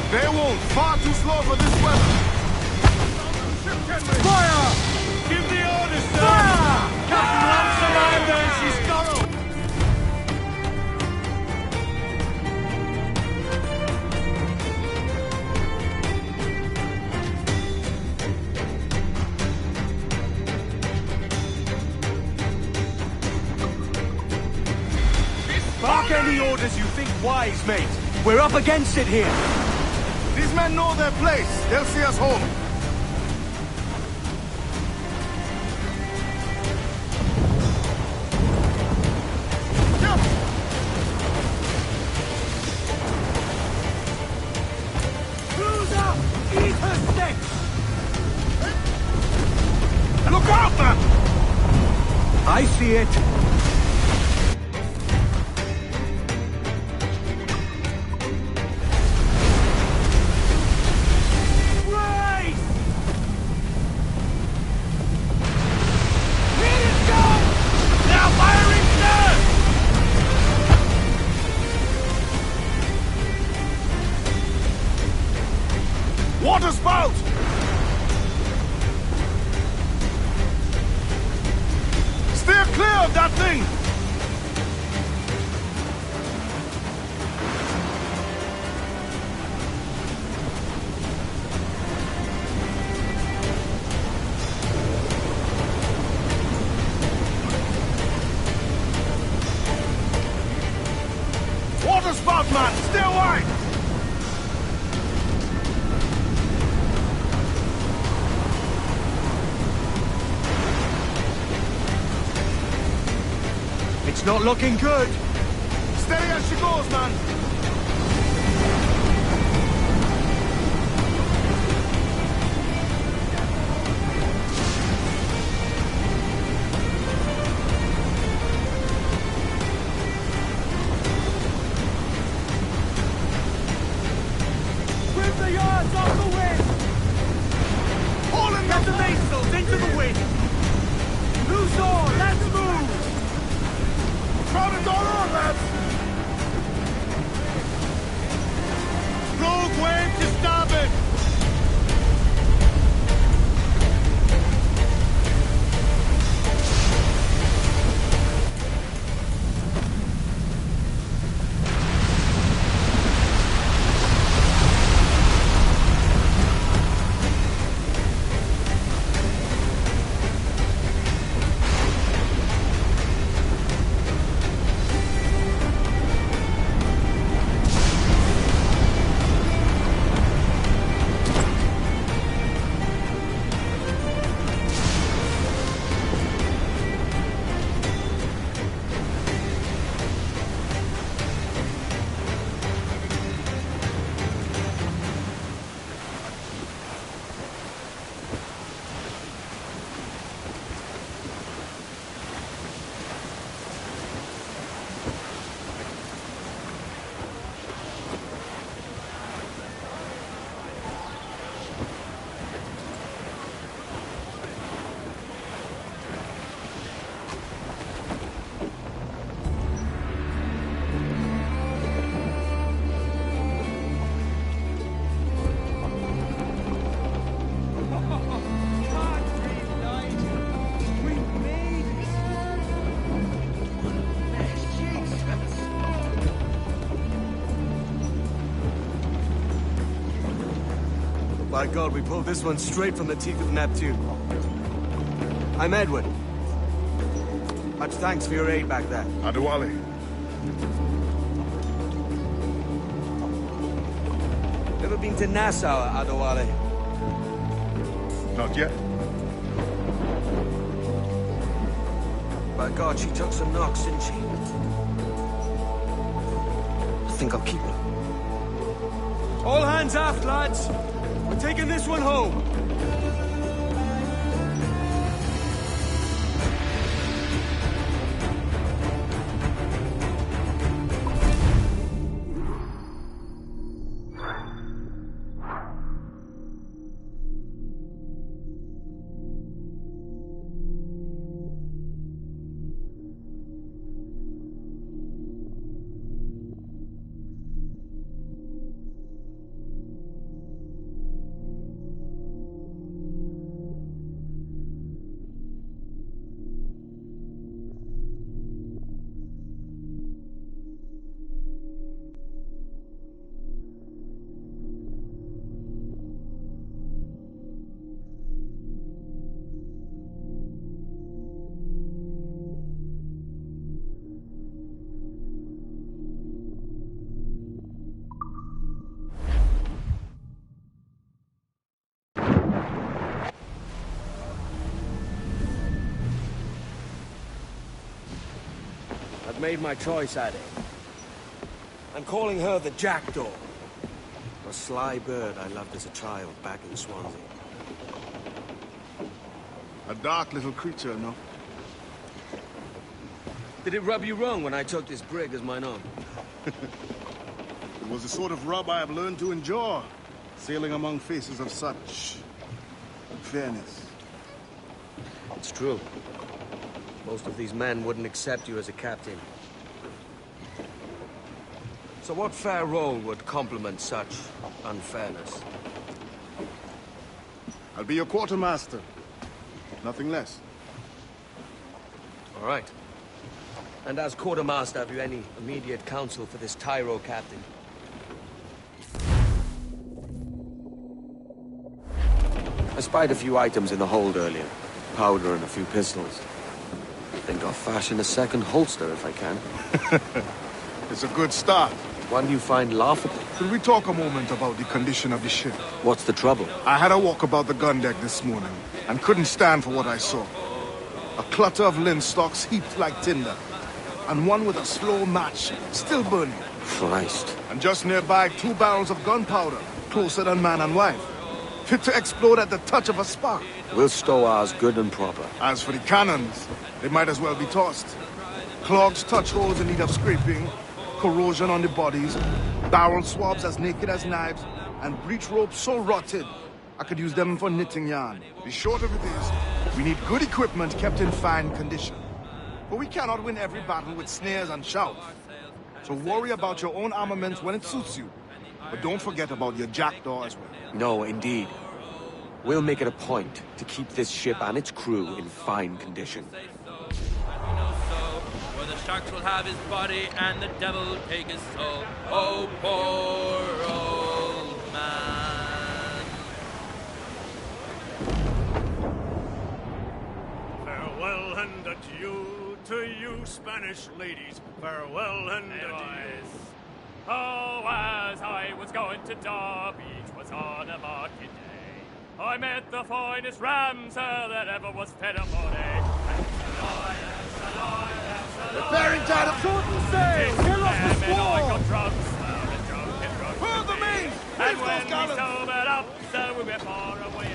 They won't. Far too slow for this weather. Fire! Give the orders, sir! Fire! Captain Lancelot, she's thorough! Bark any orders you think wise, mate. We're up against it here. These men know their place. They'll see us home. Look out, man! I see it. Race! Here it goes! Now firing, sir! Water spout! Steer clear of that thing! Water spout, man! Stay wide! It's not looking good. Steady as she goes, man! Trim the yards off the wind! Hauling Get the mainsails into the wind! Loose oar, let's move! Crowd it all on, lads! Rogue wave to starboard! By God, we pulled this one straight from the teeth of Neptune. I'm Edward. Much thanks for your aid back there. Adewale. Ever been to Nassau, Adewale? Not yet. By God, she took some knocks, didn't she? I think I'll keep her. All hands aft, lads! We're taking this one home! I've made my choice, Addy. I'm calling her the Jackdaw. A sly bird I loved as a child back in Swansea. A dark little creature, no? Did it rub you wrong when I took this brig as mine own? It was the sort of rub I have learned to endure, sailing among faces of such fairness. It's true. Most of these men wouldn't accept you as a captain. So what fair role would complement such unfairness? I'll be your quartermaster. Nothing less. All right. And as quartermaster, have you any immediate counsel for this Tyro captain? I spied a few items in the hold earlier. Powder and a few pistols. Think I'll fashion a second holster if I can. It's a good start. One you find laughable. Could we talk a moment about the condition of the ship? What's the trouble? I had a walk about the gun deck this morning and couldn't stand for what I saw. A clutter of linstocks heaped like tinder, and one with a slow match still burning. Christ. And just nearby, 2 barrels of gunpowder, closer than man and wife, fit to explode at the touch of a spark. We'll stow ours good and proper. As for the cannons, they might as well be tossed. Clogged touch holes in need of scraping, corrosion on the bodies, barrel swabs as naked as knives, and breech ropes so rotted, I could use them for knitting yarn. The short of it is, we need good equipment kept in fine condition. But we cannot win every battle with snares and shouts. So worry about your own armament when it suits you. But don't forget about your jackdaw as well. No, indeed. We'll make it a point to keep this ship and its crew in fine condition. For the sharks will have his body and the devil take his soul. Oh, poor old man. Farewell and adieu to you Spanish ladies. Farewell and adieu. Oh, as I was going to Derby, 'twas on a market day, I met the finest ram, sir, that ever was fed upon The Barrington of Shorten sail! Get off the squall! I got drunk, sir, and drunk and drunk. Furl the main! And when we sobered up, sir, we were far away.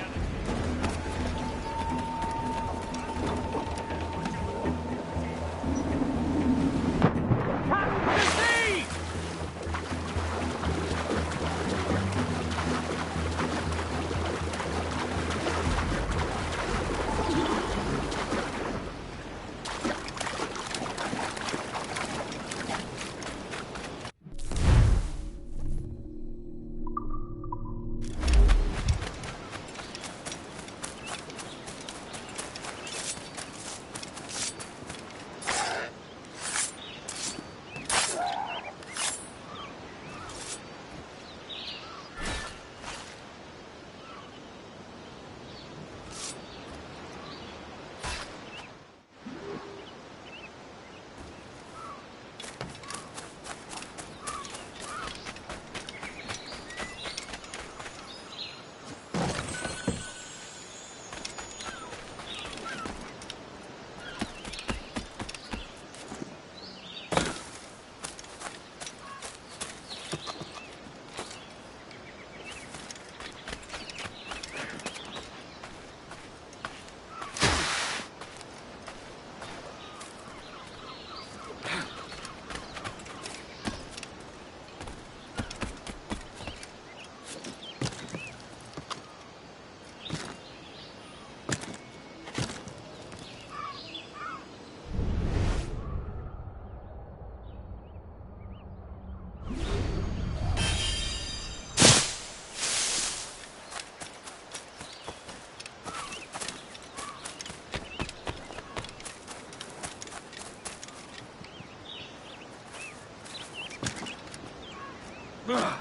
Well,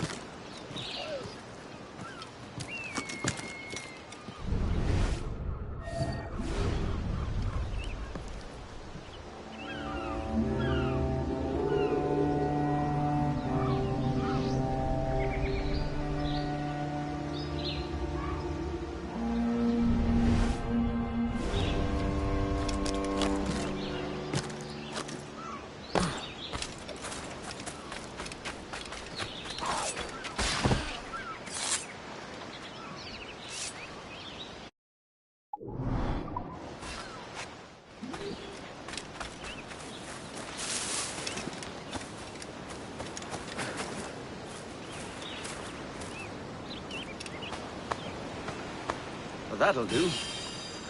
that'll do.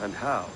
And how?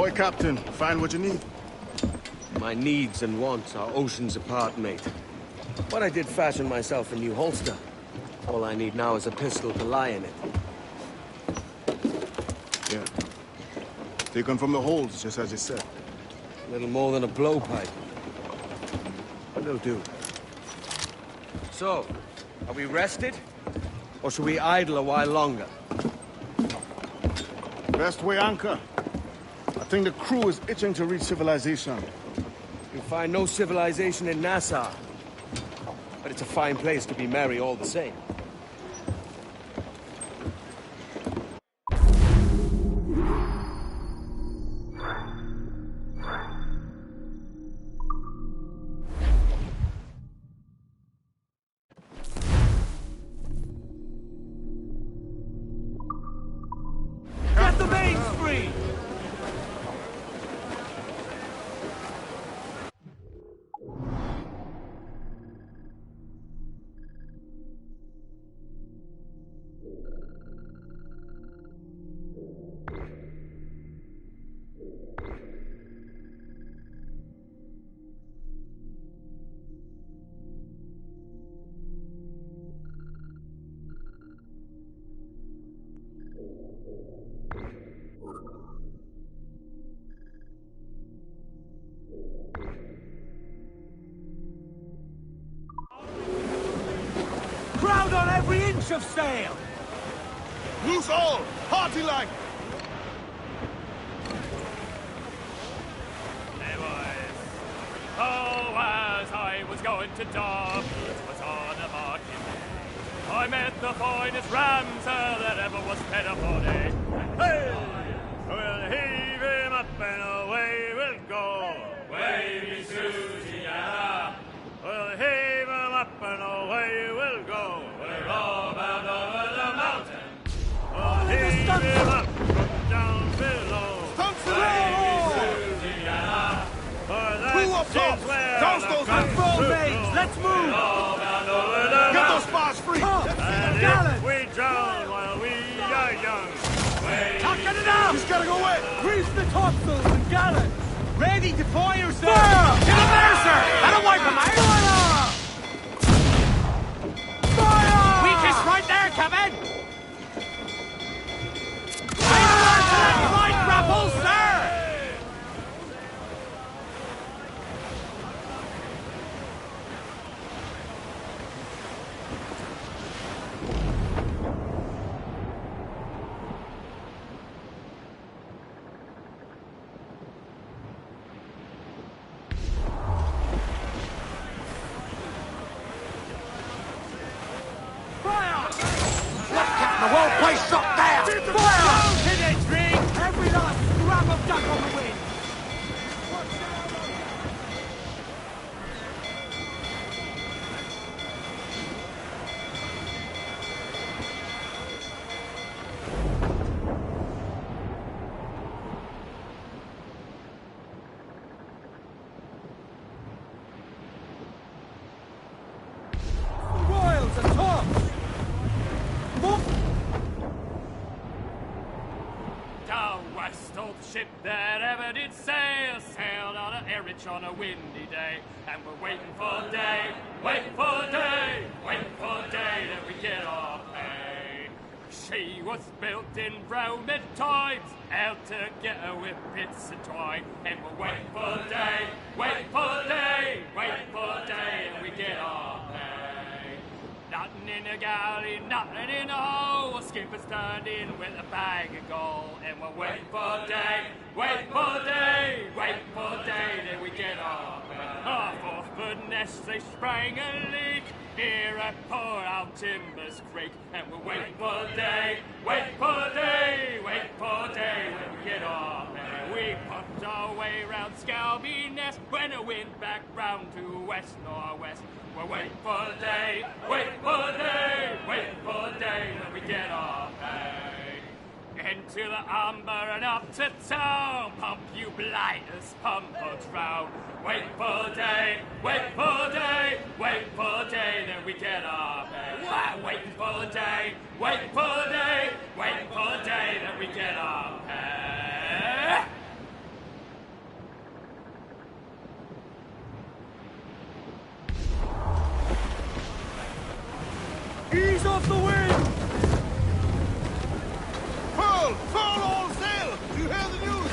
Ahoy, Captain. Find what you need. My needs and wants are oceans apart, mate. But I did fashion myself a new holster. All I need now is a pistol to lie in it. Yeah. Taken from the holds, just as you said. Little more than a blowpipe. It'll do. So, are we rested? Or should we idle a while longer? Best way anchor. I think the crew is itching to reach civilization. You'll find no civilization in Nassau. But it's a fine place to be merry all the same. Get the mains free! Crowd on every inch of sail! Loose all! Party like! Hey boys. Oh, as I was going to Derby, it was on a market day. I met the finest ramsel that ever was fed upon it. Hey! We'll heave him up and away we'll go. Wavy Susie, yeah. We'll heave him up and away we'll go. We're all bound over the mountain. We'll heave him up, put down below. Stunts Wavy Susie, yeah. For that's Crew up top! Douse those Control mains, let's move! Get those spars free! And if we drown while we are young, Tucking it up! He's gotta go away! Grease the topsails and gallants! Ready to fire, sir! Fire! To the mercer! That'll wipe them out! Fire! Fire! Weakest right there, Kevin! Right grapple, sir! The whole place up there! Fire! Hit it, Ring! Every last scrap of duck on the wind! Royals and tops! down west, old ship that ever did sail sailed out of Erich on a windy day, and we're waiting for day, waiting for day, waiting for day that we get our pay. She was built in Roman times, out together with bits of twine, and we're waiting for day, waiting for day, waiting for day that we get our pay. Nothing in the galley, nothing in the hole. Skipper's turned in with a bag of gold, and we're waiting for day, waiting for day, waiting for day, then we get our pay. Our forward nest, they sprang a leak here at poor old Timbers Creek, and we're waiting for day, waiting for day, waiting for day, when we get our pay. We pumped our way round Scalby Nest when the wind back round to west-northwest. We're waiting for day, waiting for day, waiting for day, when we get our pay. Into the amber and up to town, pump you blighters, pump us round. Wait for day, wait for day, wait for day, then we get our pay. Why, waiting for day, wait for day, wait for day, then we get our pay. Ease off the wind! Furl! Furl all sail! Do you hear the news?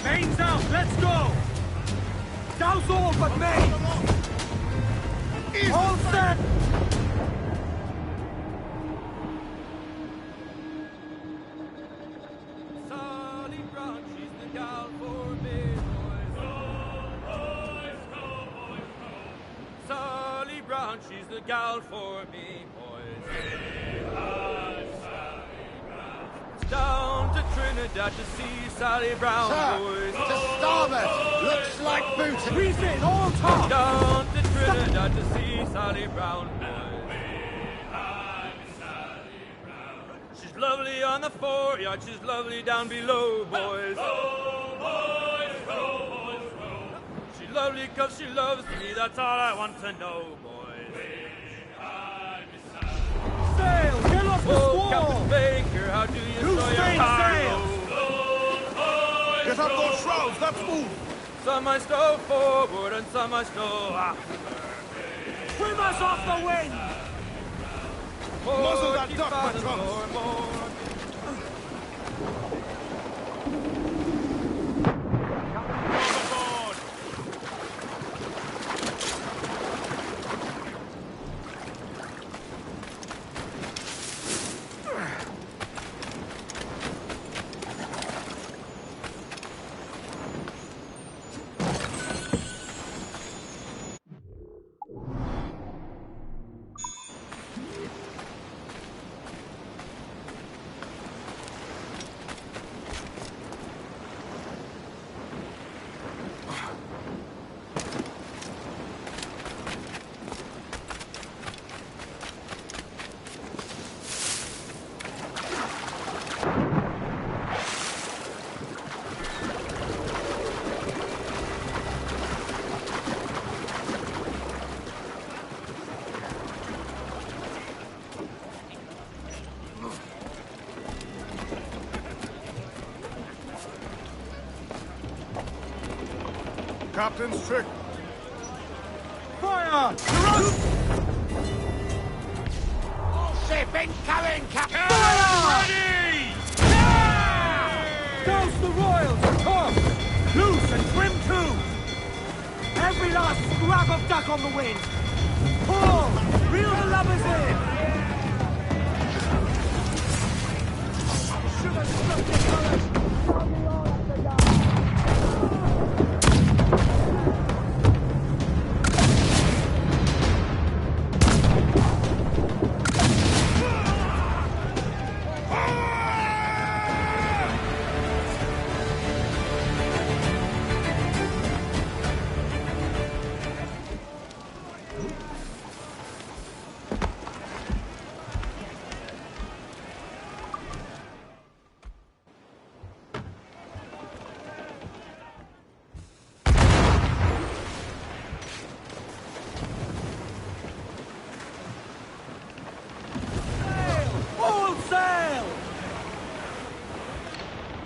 Chains out, let's go! Douse all but me! All set! Sally Brown, she's the gal for me, boys. Go, boys, go, boys, go. Sally Brown, she's the gal for me, boys. Down to Trinidad to see Sally Brown, boys. To starboard! Looks like boots! Reef in, all top! Down to Trinidad to see Sally Brown, boys. She's lovely on the foreyard, she's lovely down below, boys. Row, boys, row, boys, row. She's lovely 'cause she loves me, that's all I want to know, boys. Sail! Get off the squall! Captain Baker, how do you Who's stow your staying cargo? Get up those shrouds, let's move! Some I stow forward and some I stow after. Trim us off the wind! Muzzle that duck, my chums! Captain's trick. Fire! All ship incoming, Captain! Fire! Ready! Yeah! Douse the royals, come! Loose and trim too! Every last scrap of duck on the wind! Pull! Reel the lubbers in! Sugar struck the colours!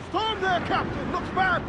Storm there, Captain! Looks bad!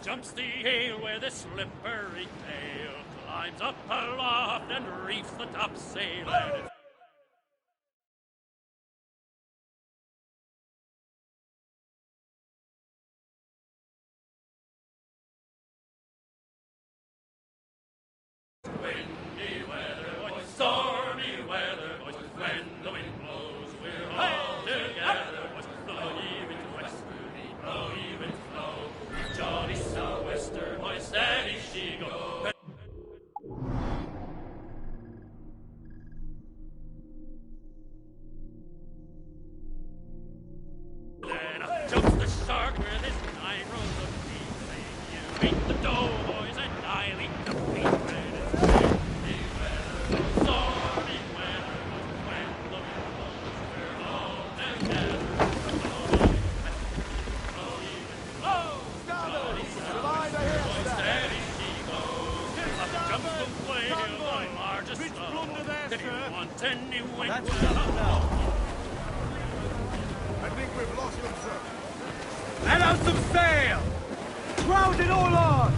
Jumps the ale with a slippery tail, climbs up aloft and reefs the topsail. And it's windy weather, boys, stormy weather, boys, when the wind blows, we're all together, boys, blow ye winds westerly, blow ye winds blow, jolly sou'wester, boys, steady she go. Didn't want any wind. That's enough now. I think we've lost them, sir. Let out some sail! Crowd it all on!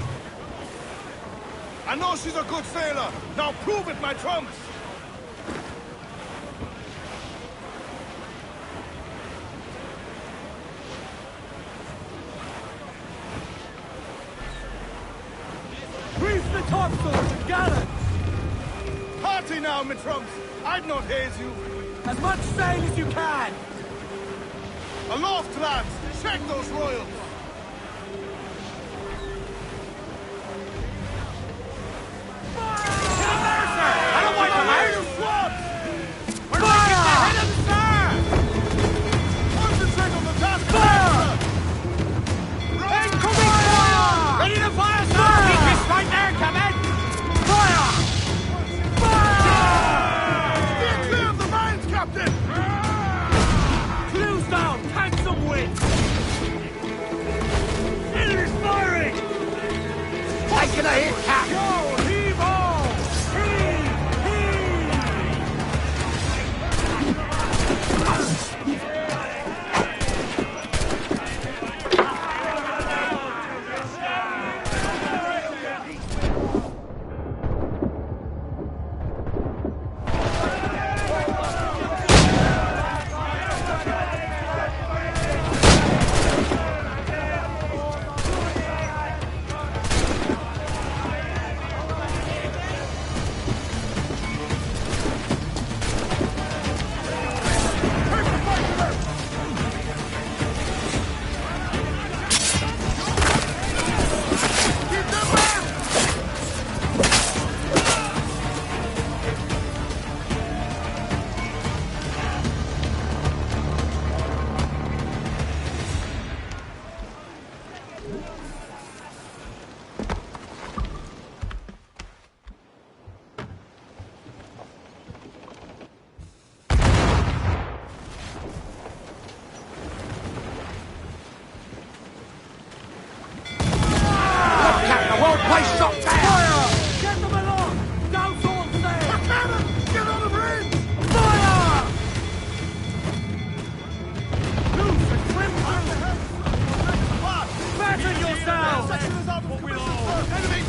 I know she's a good sailor. Now prove it, my trumps. Grease the topsails and gallants! Party now, my trumps. I'd not haze you. As much sail as you can! Aloft, lads! Check those royals! I don't want to hire you swabs! We're making the head of the star! Concentrate on the task! Fire! Incoming fire! Ready to fire, sir! Keep this right there, Captain! Fire! Fire! Steer clear of the mines, Captain! Clues down! Catch some wind! Enemy's firing! Taking a hit, Cap! Go, heave ho! Heave!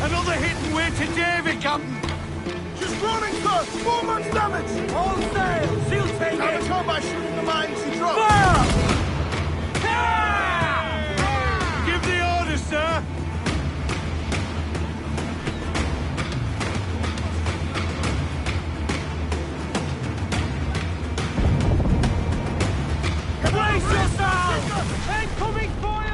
Another hit and we're to Davy, Captain. She's running, sir. 4 months damage. All sail! She'll take Damage it! her by shooting the mines she dropped. Fire! Give the order, sir. Brace yourself! Incoming fire!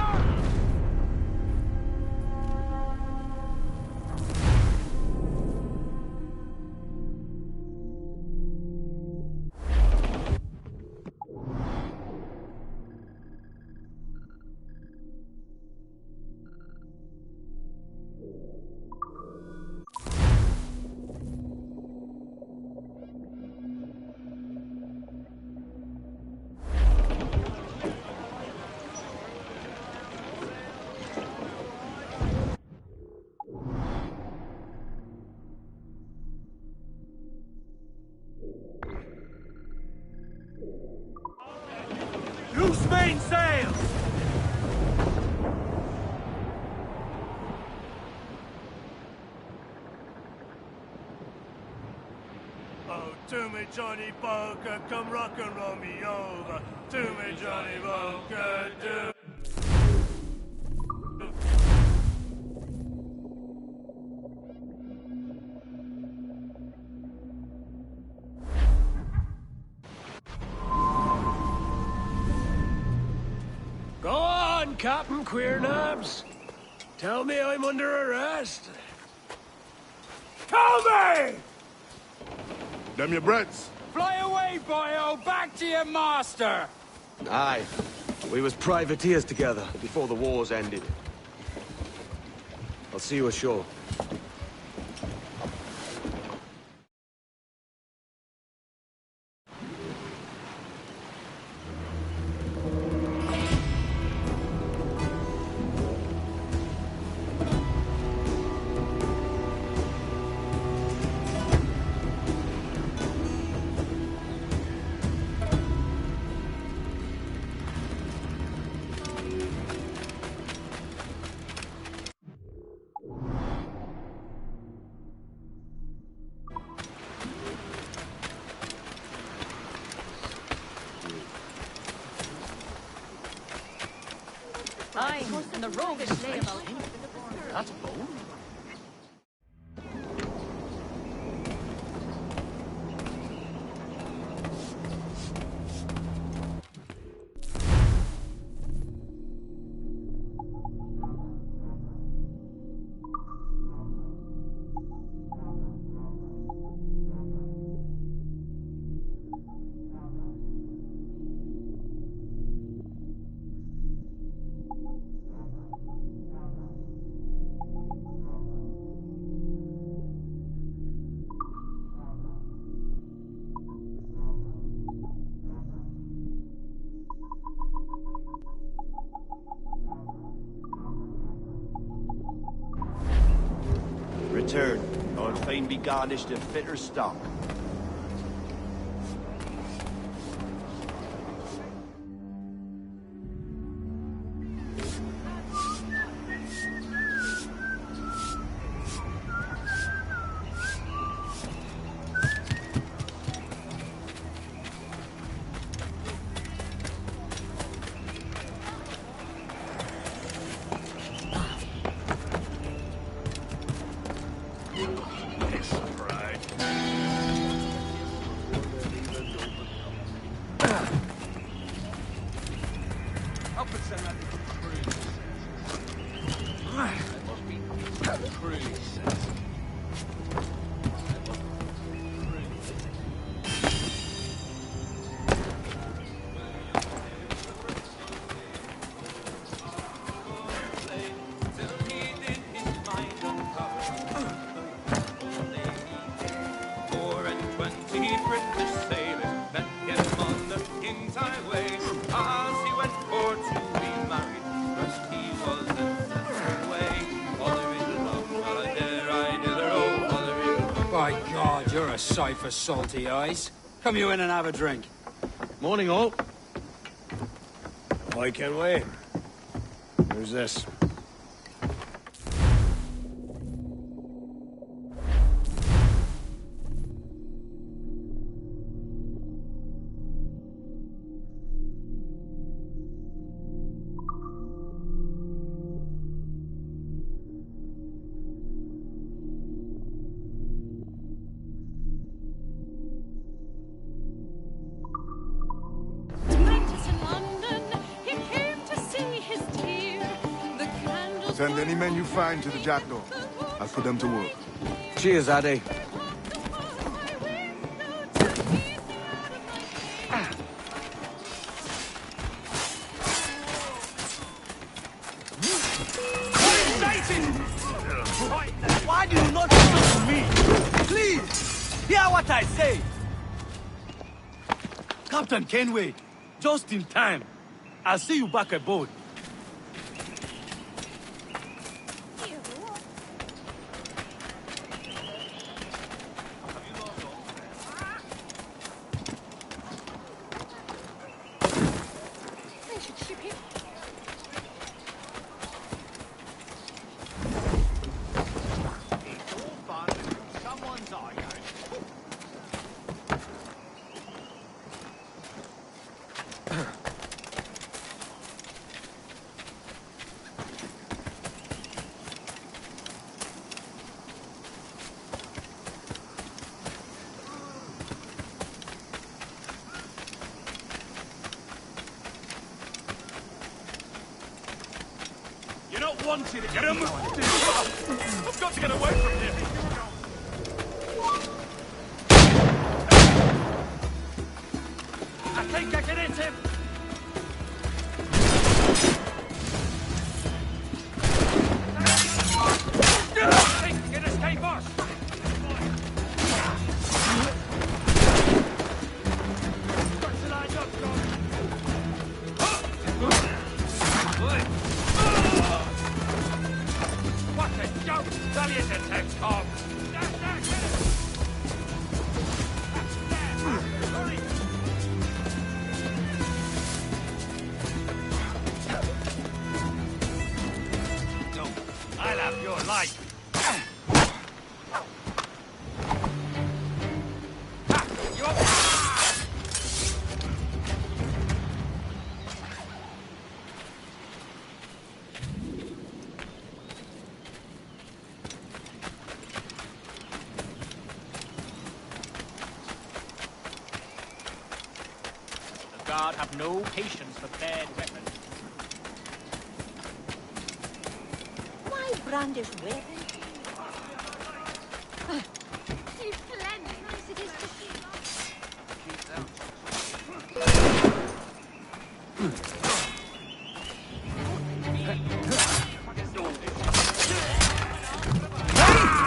Loose main sails! Oh, to me, Johnny Poker, come rock and roll me over. To me, Johnny Poker, do. Go on, Captain Queernabs. Tell me I'm under arrest. Tell me! Them your breads. Fly away, boyo! Back to your master! Aye. We was privateers together before the wars ended. I'll see you ashore. wine and the roguish lay about. That's bold. Return, or fain be garnished of fitter stock. By God, you're a sight for salty eyes. Come you in and have a drink. Morning, all. I can wait. Who's this? Send any men you find to the jackdaw. I'll put them to work. Cheers, Addy. Why do you not listen to me? Please, hear what I say. Captain Kenway, just in time. I'll see you back aboard. You're not wanted. Get him! I've got to get away from here. I think I can hit him. Get escape us! What a joke! Tell you to text off! guard have no patience for bad weapons. Why brandish weapons? See plenty nice it is to see.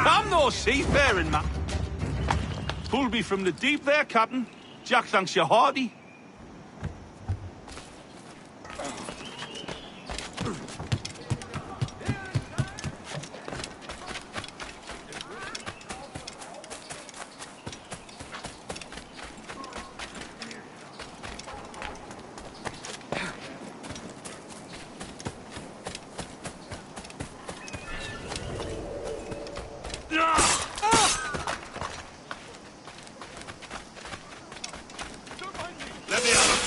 I'm no seafaring, man. Pulled me from the deep there, Captain. Jack thanks you hearty. Let me have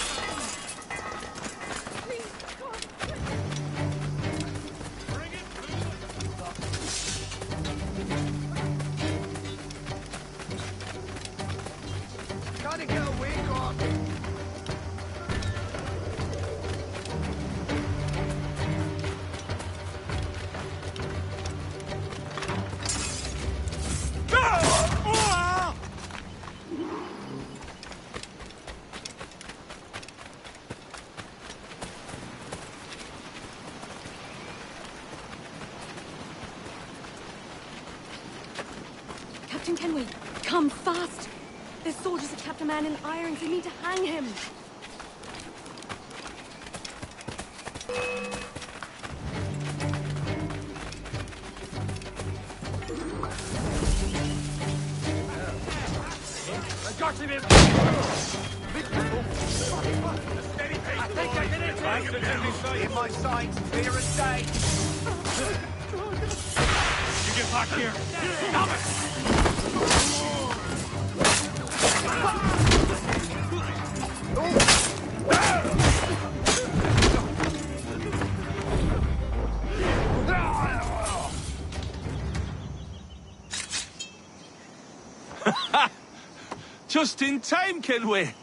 Gotta get away, God. Captain Kenway, come fast! There's soldiers have kept a man in irons. They need to hang him. I got him in. I think I did it. In my sights, clear as day. you get back here. Stop it! Just in time, Kenway.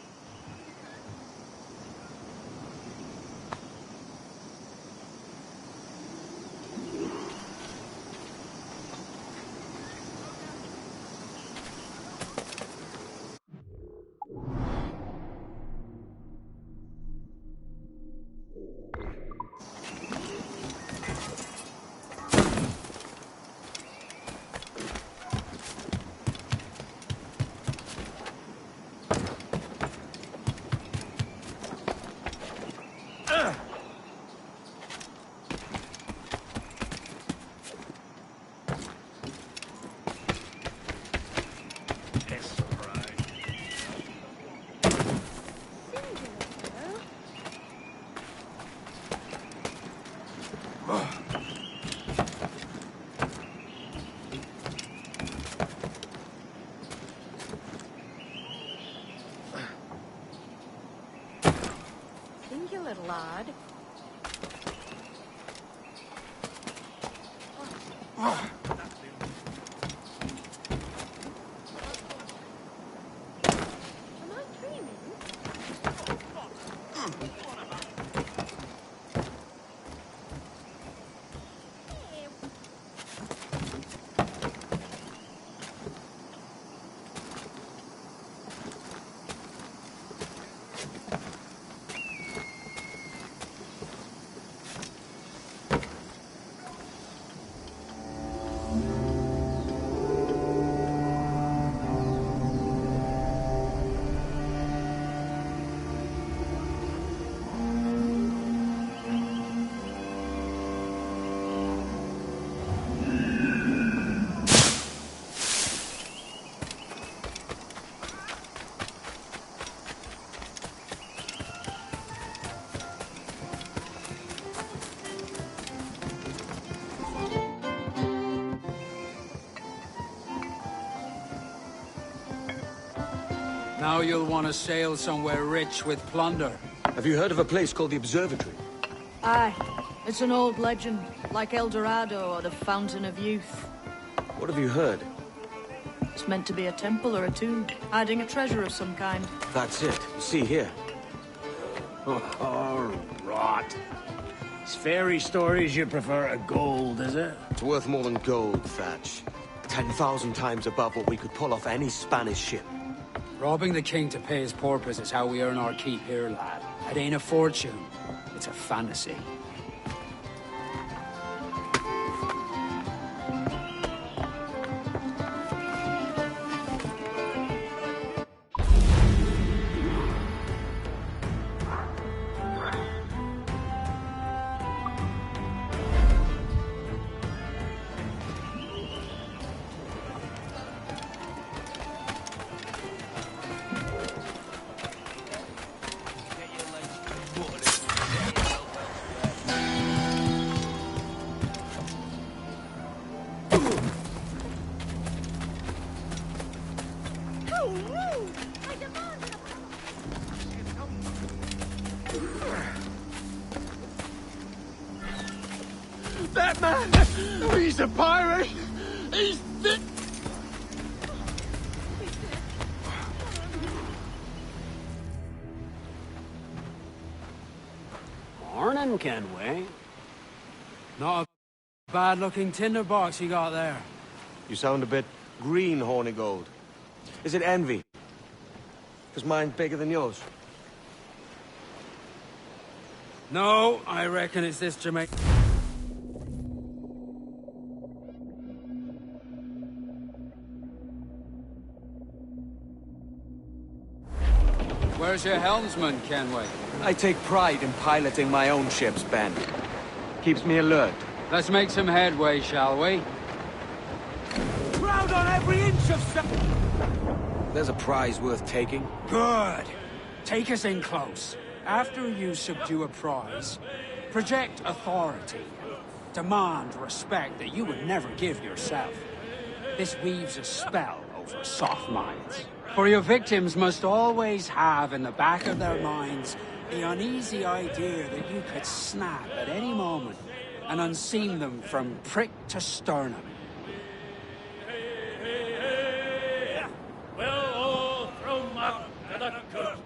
Think you little lad. Am I dreaming? Now you'll want to sail somewhere rich with plunder. Have you heard of a place called the Observatory? Aye. It's an old legend, like El Dorado or the Fountain of Youth. What have you heard? It's meant to be a temple or a tomb, hiding a treasure of some kind. That's it. See here. Oh, rot. It's fairy stories you prefer to gold, is it? It's worth more than gold, Thatch. 10,000 times above what we could pull off any Spanish ship. Robbing the king to pay his porpoise is how we earn our keep here, lad. It ain't a fortune. It's a fantasy. That man! He's a pirate! He's the... Morning, Kenway. Not a bad-looking tinderbox you got there. You sound a bit green, Hornigold. Is it envy? Because mine's bigger than yours. No, I reckon it's this Jamaican. Where's your helmsman, Kenway? I take pride in piloting my own ships, Ben. Keeps me alert. Let's make some headway, shall we? Crowd on every inch of... There's a prize worth taking. Good. Take us in close. After you subdue a prize, project authority. Demand respect that you would never give yourself. This weaves a spell over soft minds. For your victims must always have in the back of their minds the uneasy idea that you could snap at any moment and unseam them from prick to sternum. We'll all throw 'em up to the cook.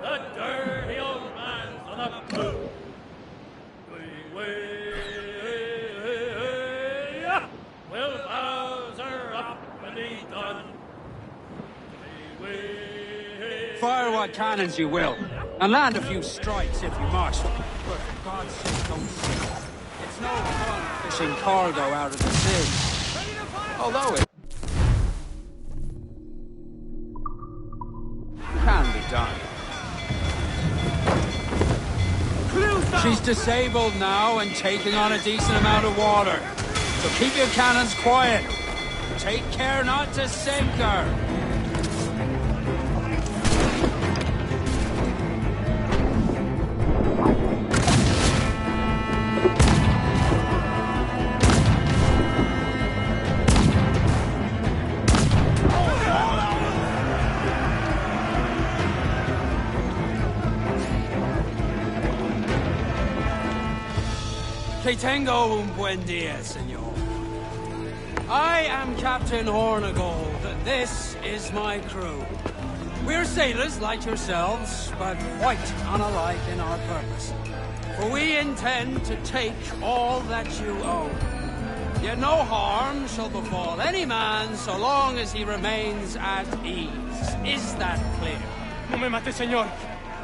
The dirty old man's on the cook. We'll Bowser up when he's done. Fire what cannons you will, and land a few strikes if you must. But for God's sake, don't sink. It's no fun fishing cargo out of the sea. Although it can be done. She's disabled now and taking on a decent amount of water. So keep your cannons quiet. Take care not to sink her. Que tengo un buen día, señor. I am Captain Hornigold. This is my crew. We're sailors like yourselves, but quite unalike in our purpose. For we intend to take all that you own. Yet no harm shall befall any man so long as he remains at ease. Is that clear? No me mate, señor.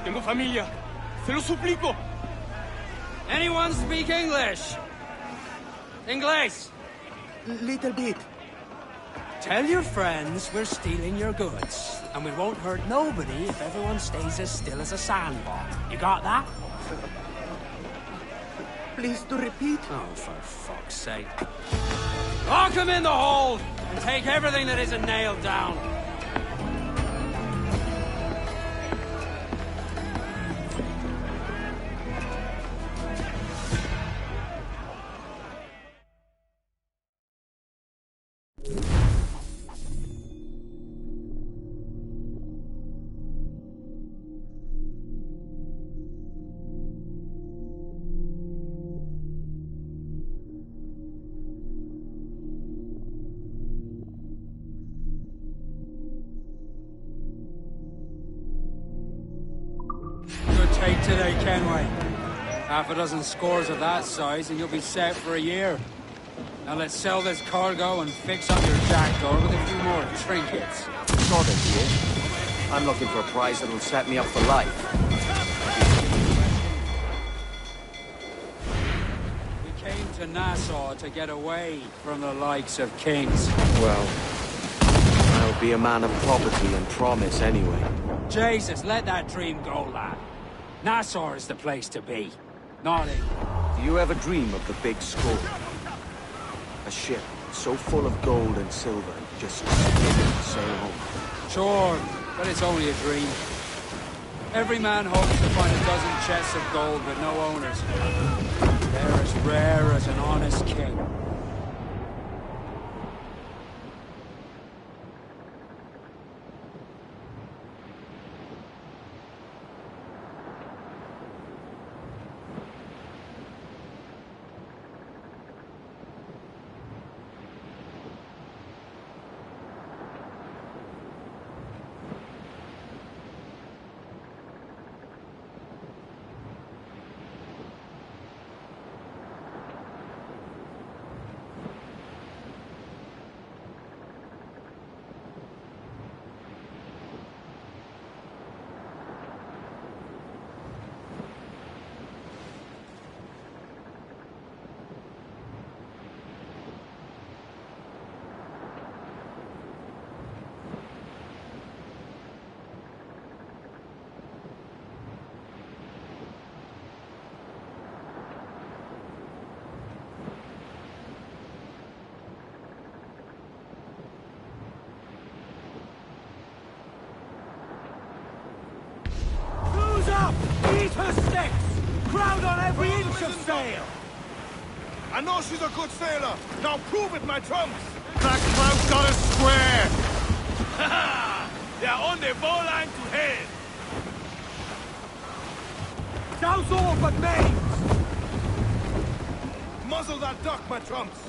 Tengo familia. Se lo suplico. Anyone speak English? Inglés? Little bit. Tell your friends we're stealing your goods, and we won't hurt nobody if everyone stays as still as a sandbar. You got that? Please to repeat. Oh, for fuck's sake. Lock him in the hold, and take everything that isn't nailed down. today, Kenway. Half a dozen scores of that size and you'll be set for a year. Now let's sell this cargo and fix up your jackdaw with a few more trinkets. Sort of, dear. I'm looking for a prize that'll set me up for life. We came to Nassau to get away from the likes of kings. Well, I'll be a man of property and promise anyway. Jesus, let that dream go, lad. Nassau is the place to be. Not England. Do you ever dream of the big score? A ship so full of gold and silver, just sail home. Sure, but it's only a dream. Every man hopes to find a dozen chests of gold with no owners. They're as rare as an honest king. Eat her sticks! Crowd on every inch of sail! I know she's a good sailor. Now prove it, my trumps. That clout got us square! Ha ha! They're on the bowline to head! Douse all but mains! Muzzle that duck, my trumps.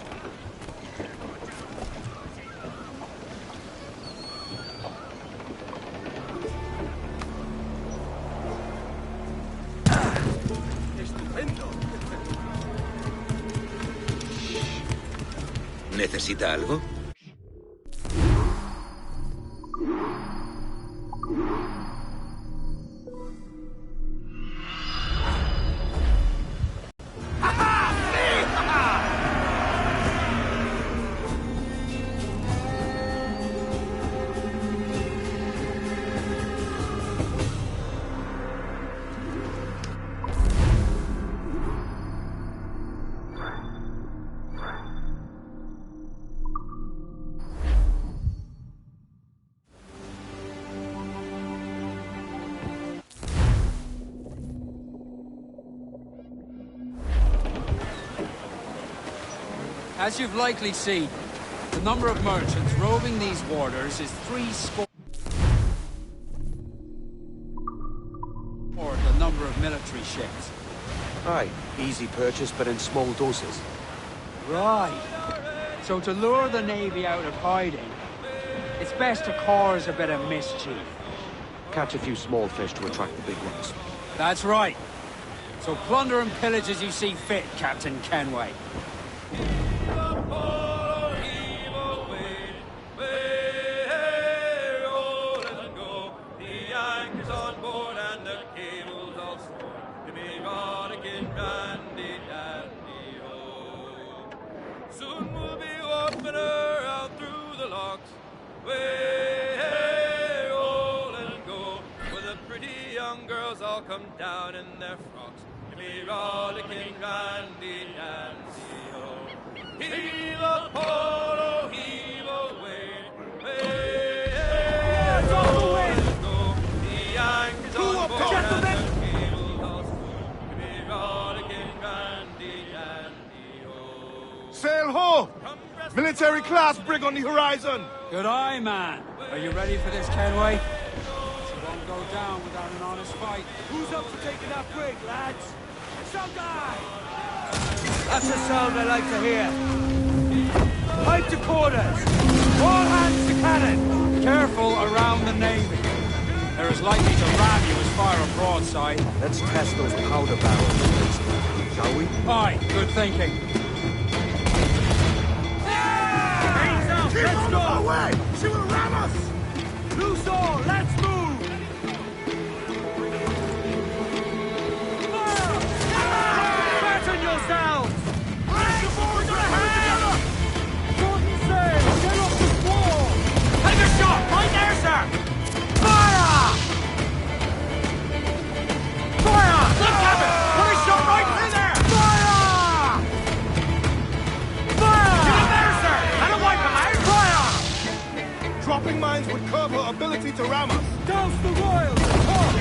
¿Necesita algo? As you've likely seen, the number of merchants roving these waters is 70. Or the number of military ships. Aye, easy purchase, but in small doses. Right. So to lure the Navy out of hiding, it's best to cause a bit of mischief. Catch a few small fish to attract the big ones. That's right. So plunder and pillage as you see fit, Captain Kenway. All come down in their frocks. Give me rollicking randy dandy-o. Heave a polo, heave away. Hey, hey, roll, let go. The anchor's on board and the cable's all scored. Give me rollicking randy dandy-o. Sail ho! Military class brig on the horizon. Good eye, man. Are you ready for this, Kenway? Go down without an honest fight. Who's up for taking that brig, lads? Some guy! That's the sound I like to hear. Pipe to quarters! All hands to cannon! Careful around the Navy. They're they're as likely to ram you as fire a broadside. Let's test those powder barrels against them, shall we? Aye, good thinking. Let's go! Away! She will ram us! Loose all, let's move! Fire! Fasten yourselves! Raise the boards to the head! Shorten sail! Get off the wall! Take a shot! Right there, sir! Fire! Fire! Good cabin! Put a shot right through there! Fire! Fire! Get in there, sir! That'll wipe them out! Dropping mines would curb her ability to ram us. Douse the royals! Come!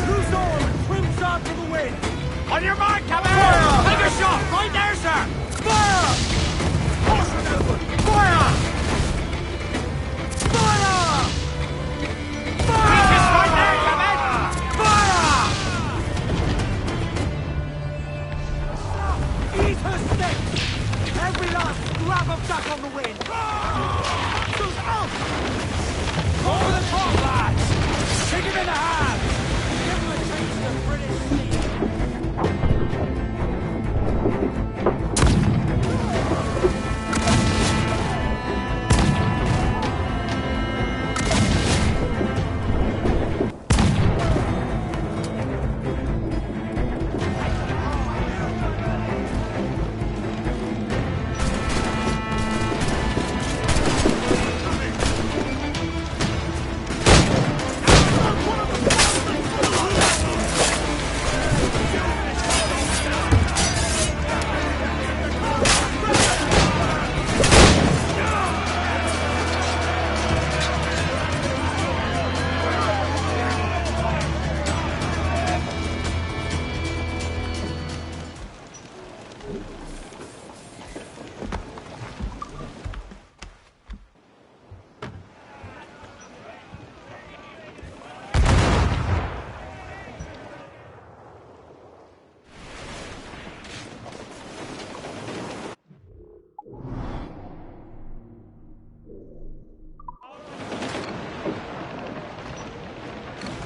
Loose all and trim shot to the wind! On your mark, Captain! Take a shot! Right there, sir! Fire! Caution, Edward! Fire! Fire! Fire! Just right there, Captain! Fire! Eat her stick! Every last scrap of duck on the wind! Shoot out! Over the top, lads! Take him in the hand! Give him a taste of British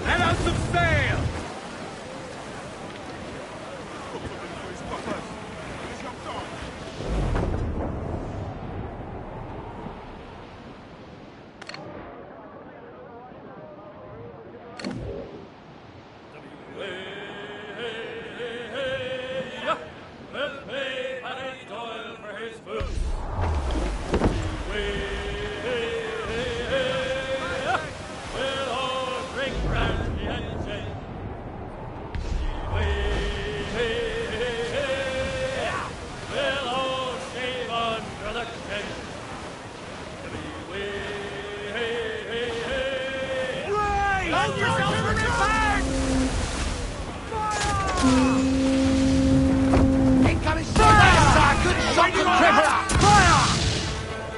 Let out some sail!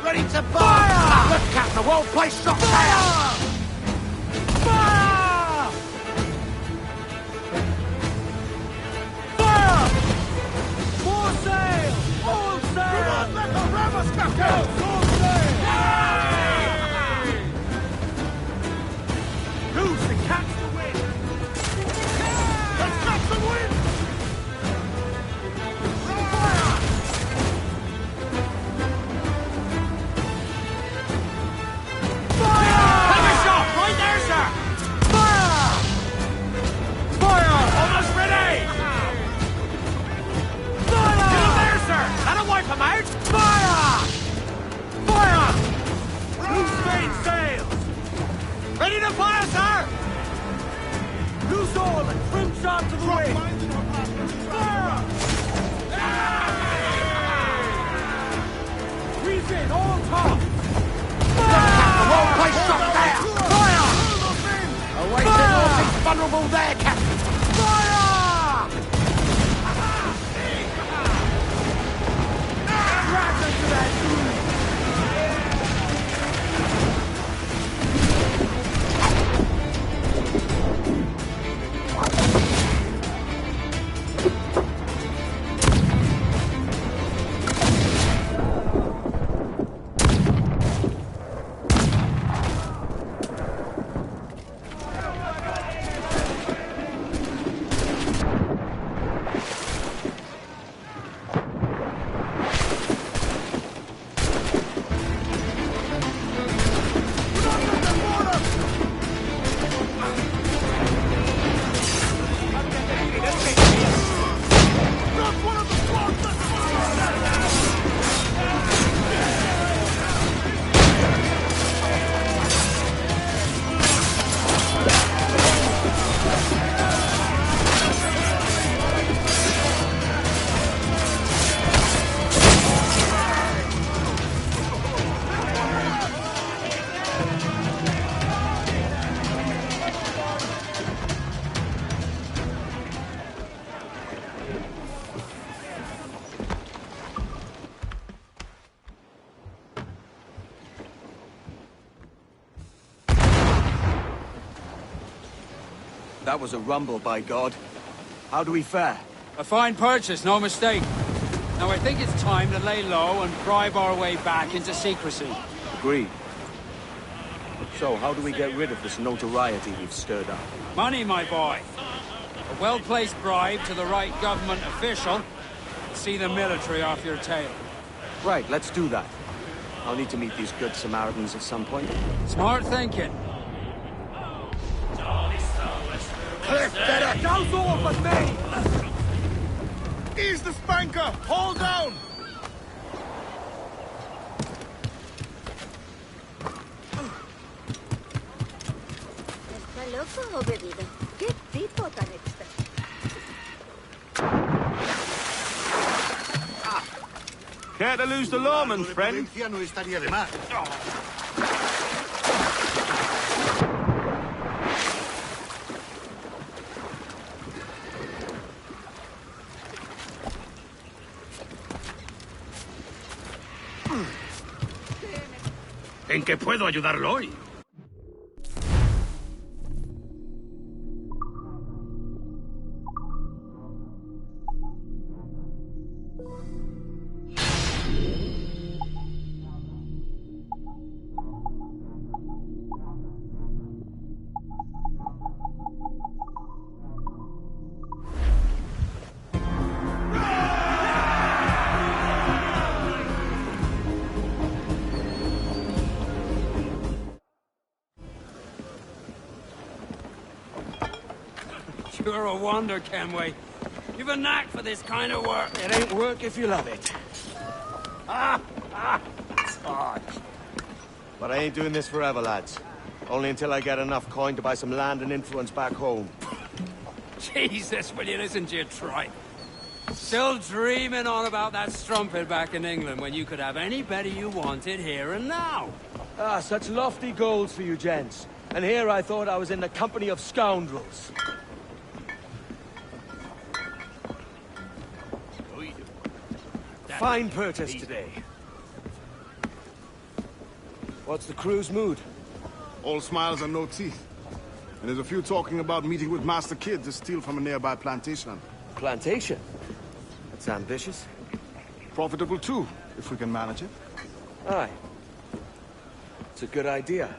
Ready to fire! Look, Captain, the well-placed shot there! Fire! Fire! More sail! All sail! Do not let her ram us, Captain! All sail! Loose and catch the wind! Let's catch the wind! Fire! Take a shot! Right there, sir! Fire! Fire! Almost ready! Fire! Get him there, sir! That'll wipe him out! Fire! Fire! Loose main sails! Ready to fire, sir! Loose all and trim shot to the wind! Fire! Reef in, all top! The well-placed shot there! Fire! Awaiting all these vulnerable there, Captain! Fire! Drag them to that dude! That was a rumble, by God. How do we fare? A fine purchase, no mistake. Now I think it's time to lay low and bribe our way back into secrecy. Agreed. So, how do we get rid of this notoriety we've stirred up? Money, my boy. A well-placed bribe to the right government official. See the military off your tail. Right, let's do that. I'll need to meet these good Samaritans at some point. Smart thinking. Cliff, better! Don't go up at me! Ease the spanker! Hold down! ¿Está loco o bebido? ¿Qué tipo tan experto? Care to lose the lawman, friend? No estaría de más. ¿En qué puedo ayudarlo hoy? You're a wonder, Kenway. You've a knack for this kind of work. It ain't work if you love it. It's hard. But I ain't doing this forever, lads. Only until I get enough coin to buy some land and influence back home. Jesus, will you listen to your tripe? Still dreaming on about that strumpet back in England when you could have anybody you wanted here and now. Ah, such lofty goals for you gents. And here I thought I was in the company of scoundrels. Fine purchase today. What's the crew's mood? All smiles and no teeth. And there's a few talking about meeting with Master Kid to steal from a nearby plantation. Plantation? That's ambitious. Profitable too, if we can manage it. Aye. It's a good idea.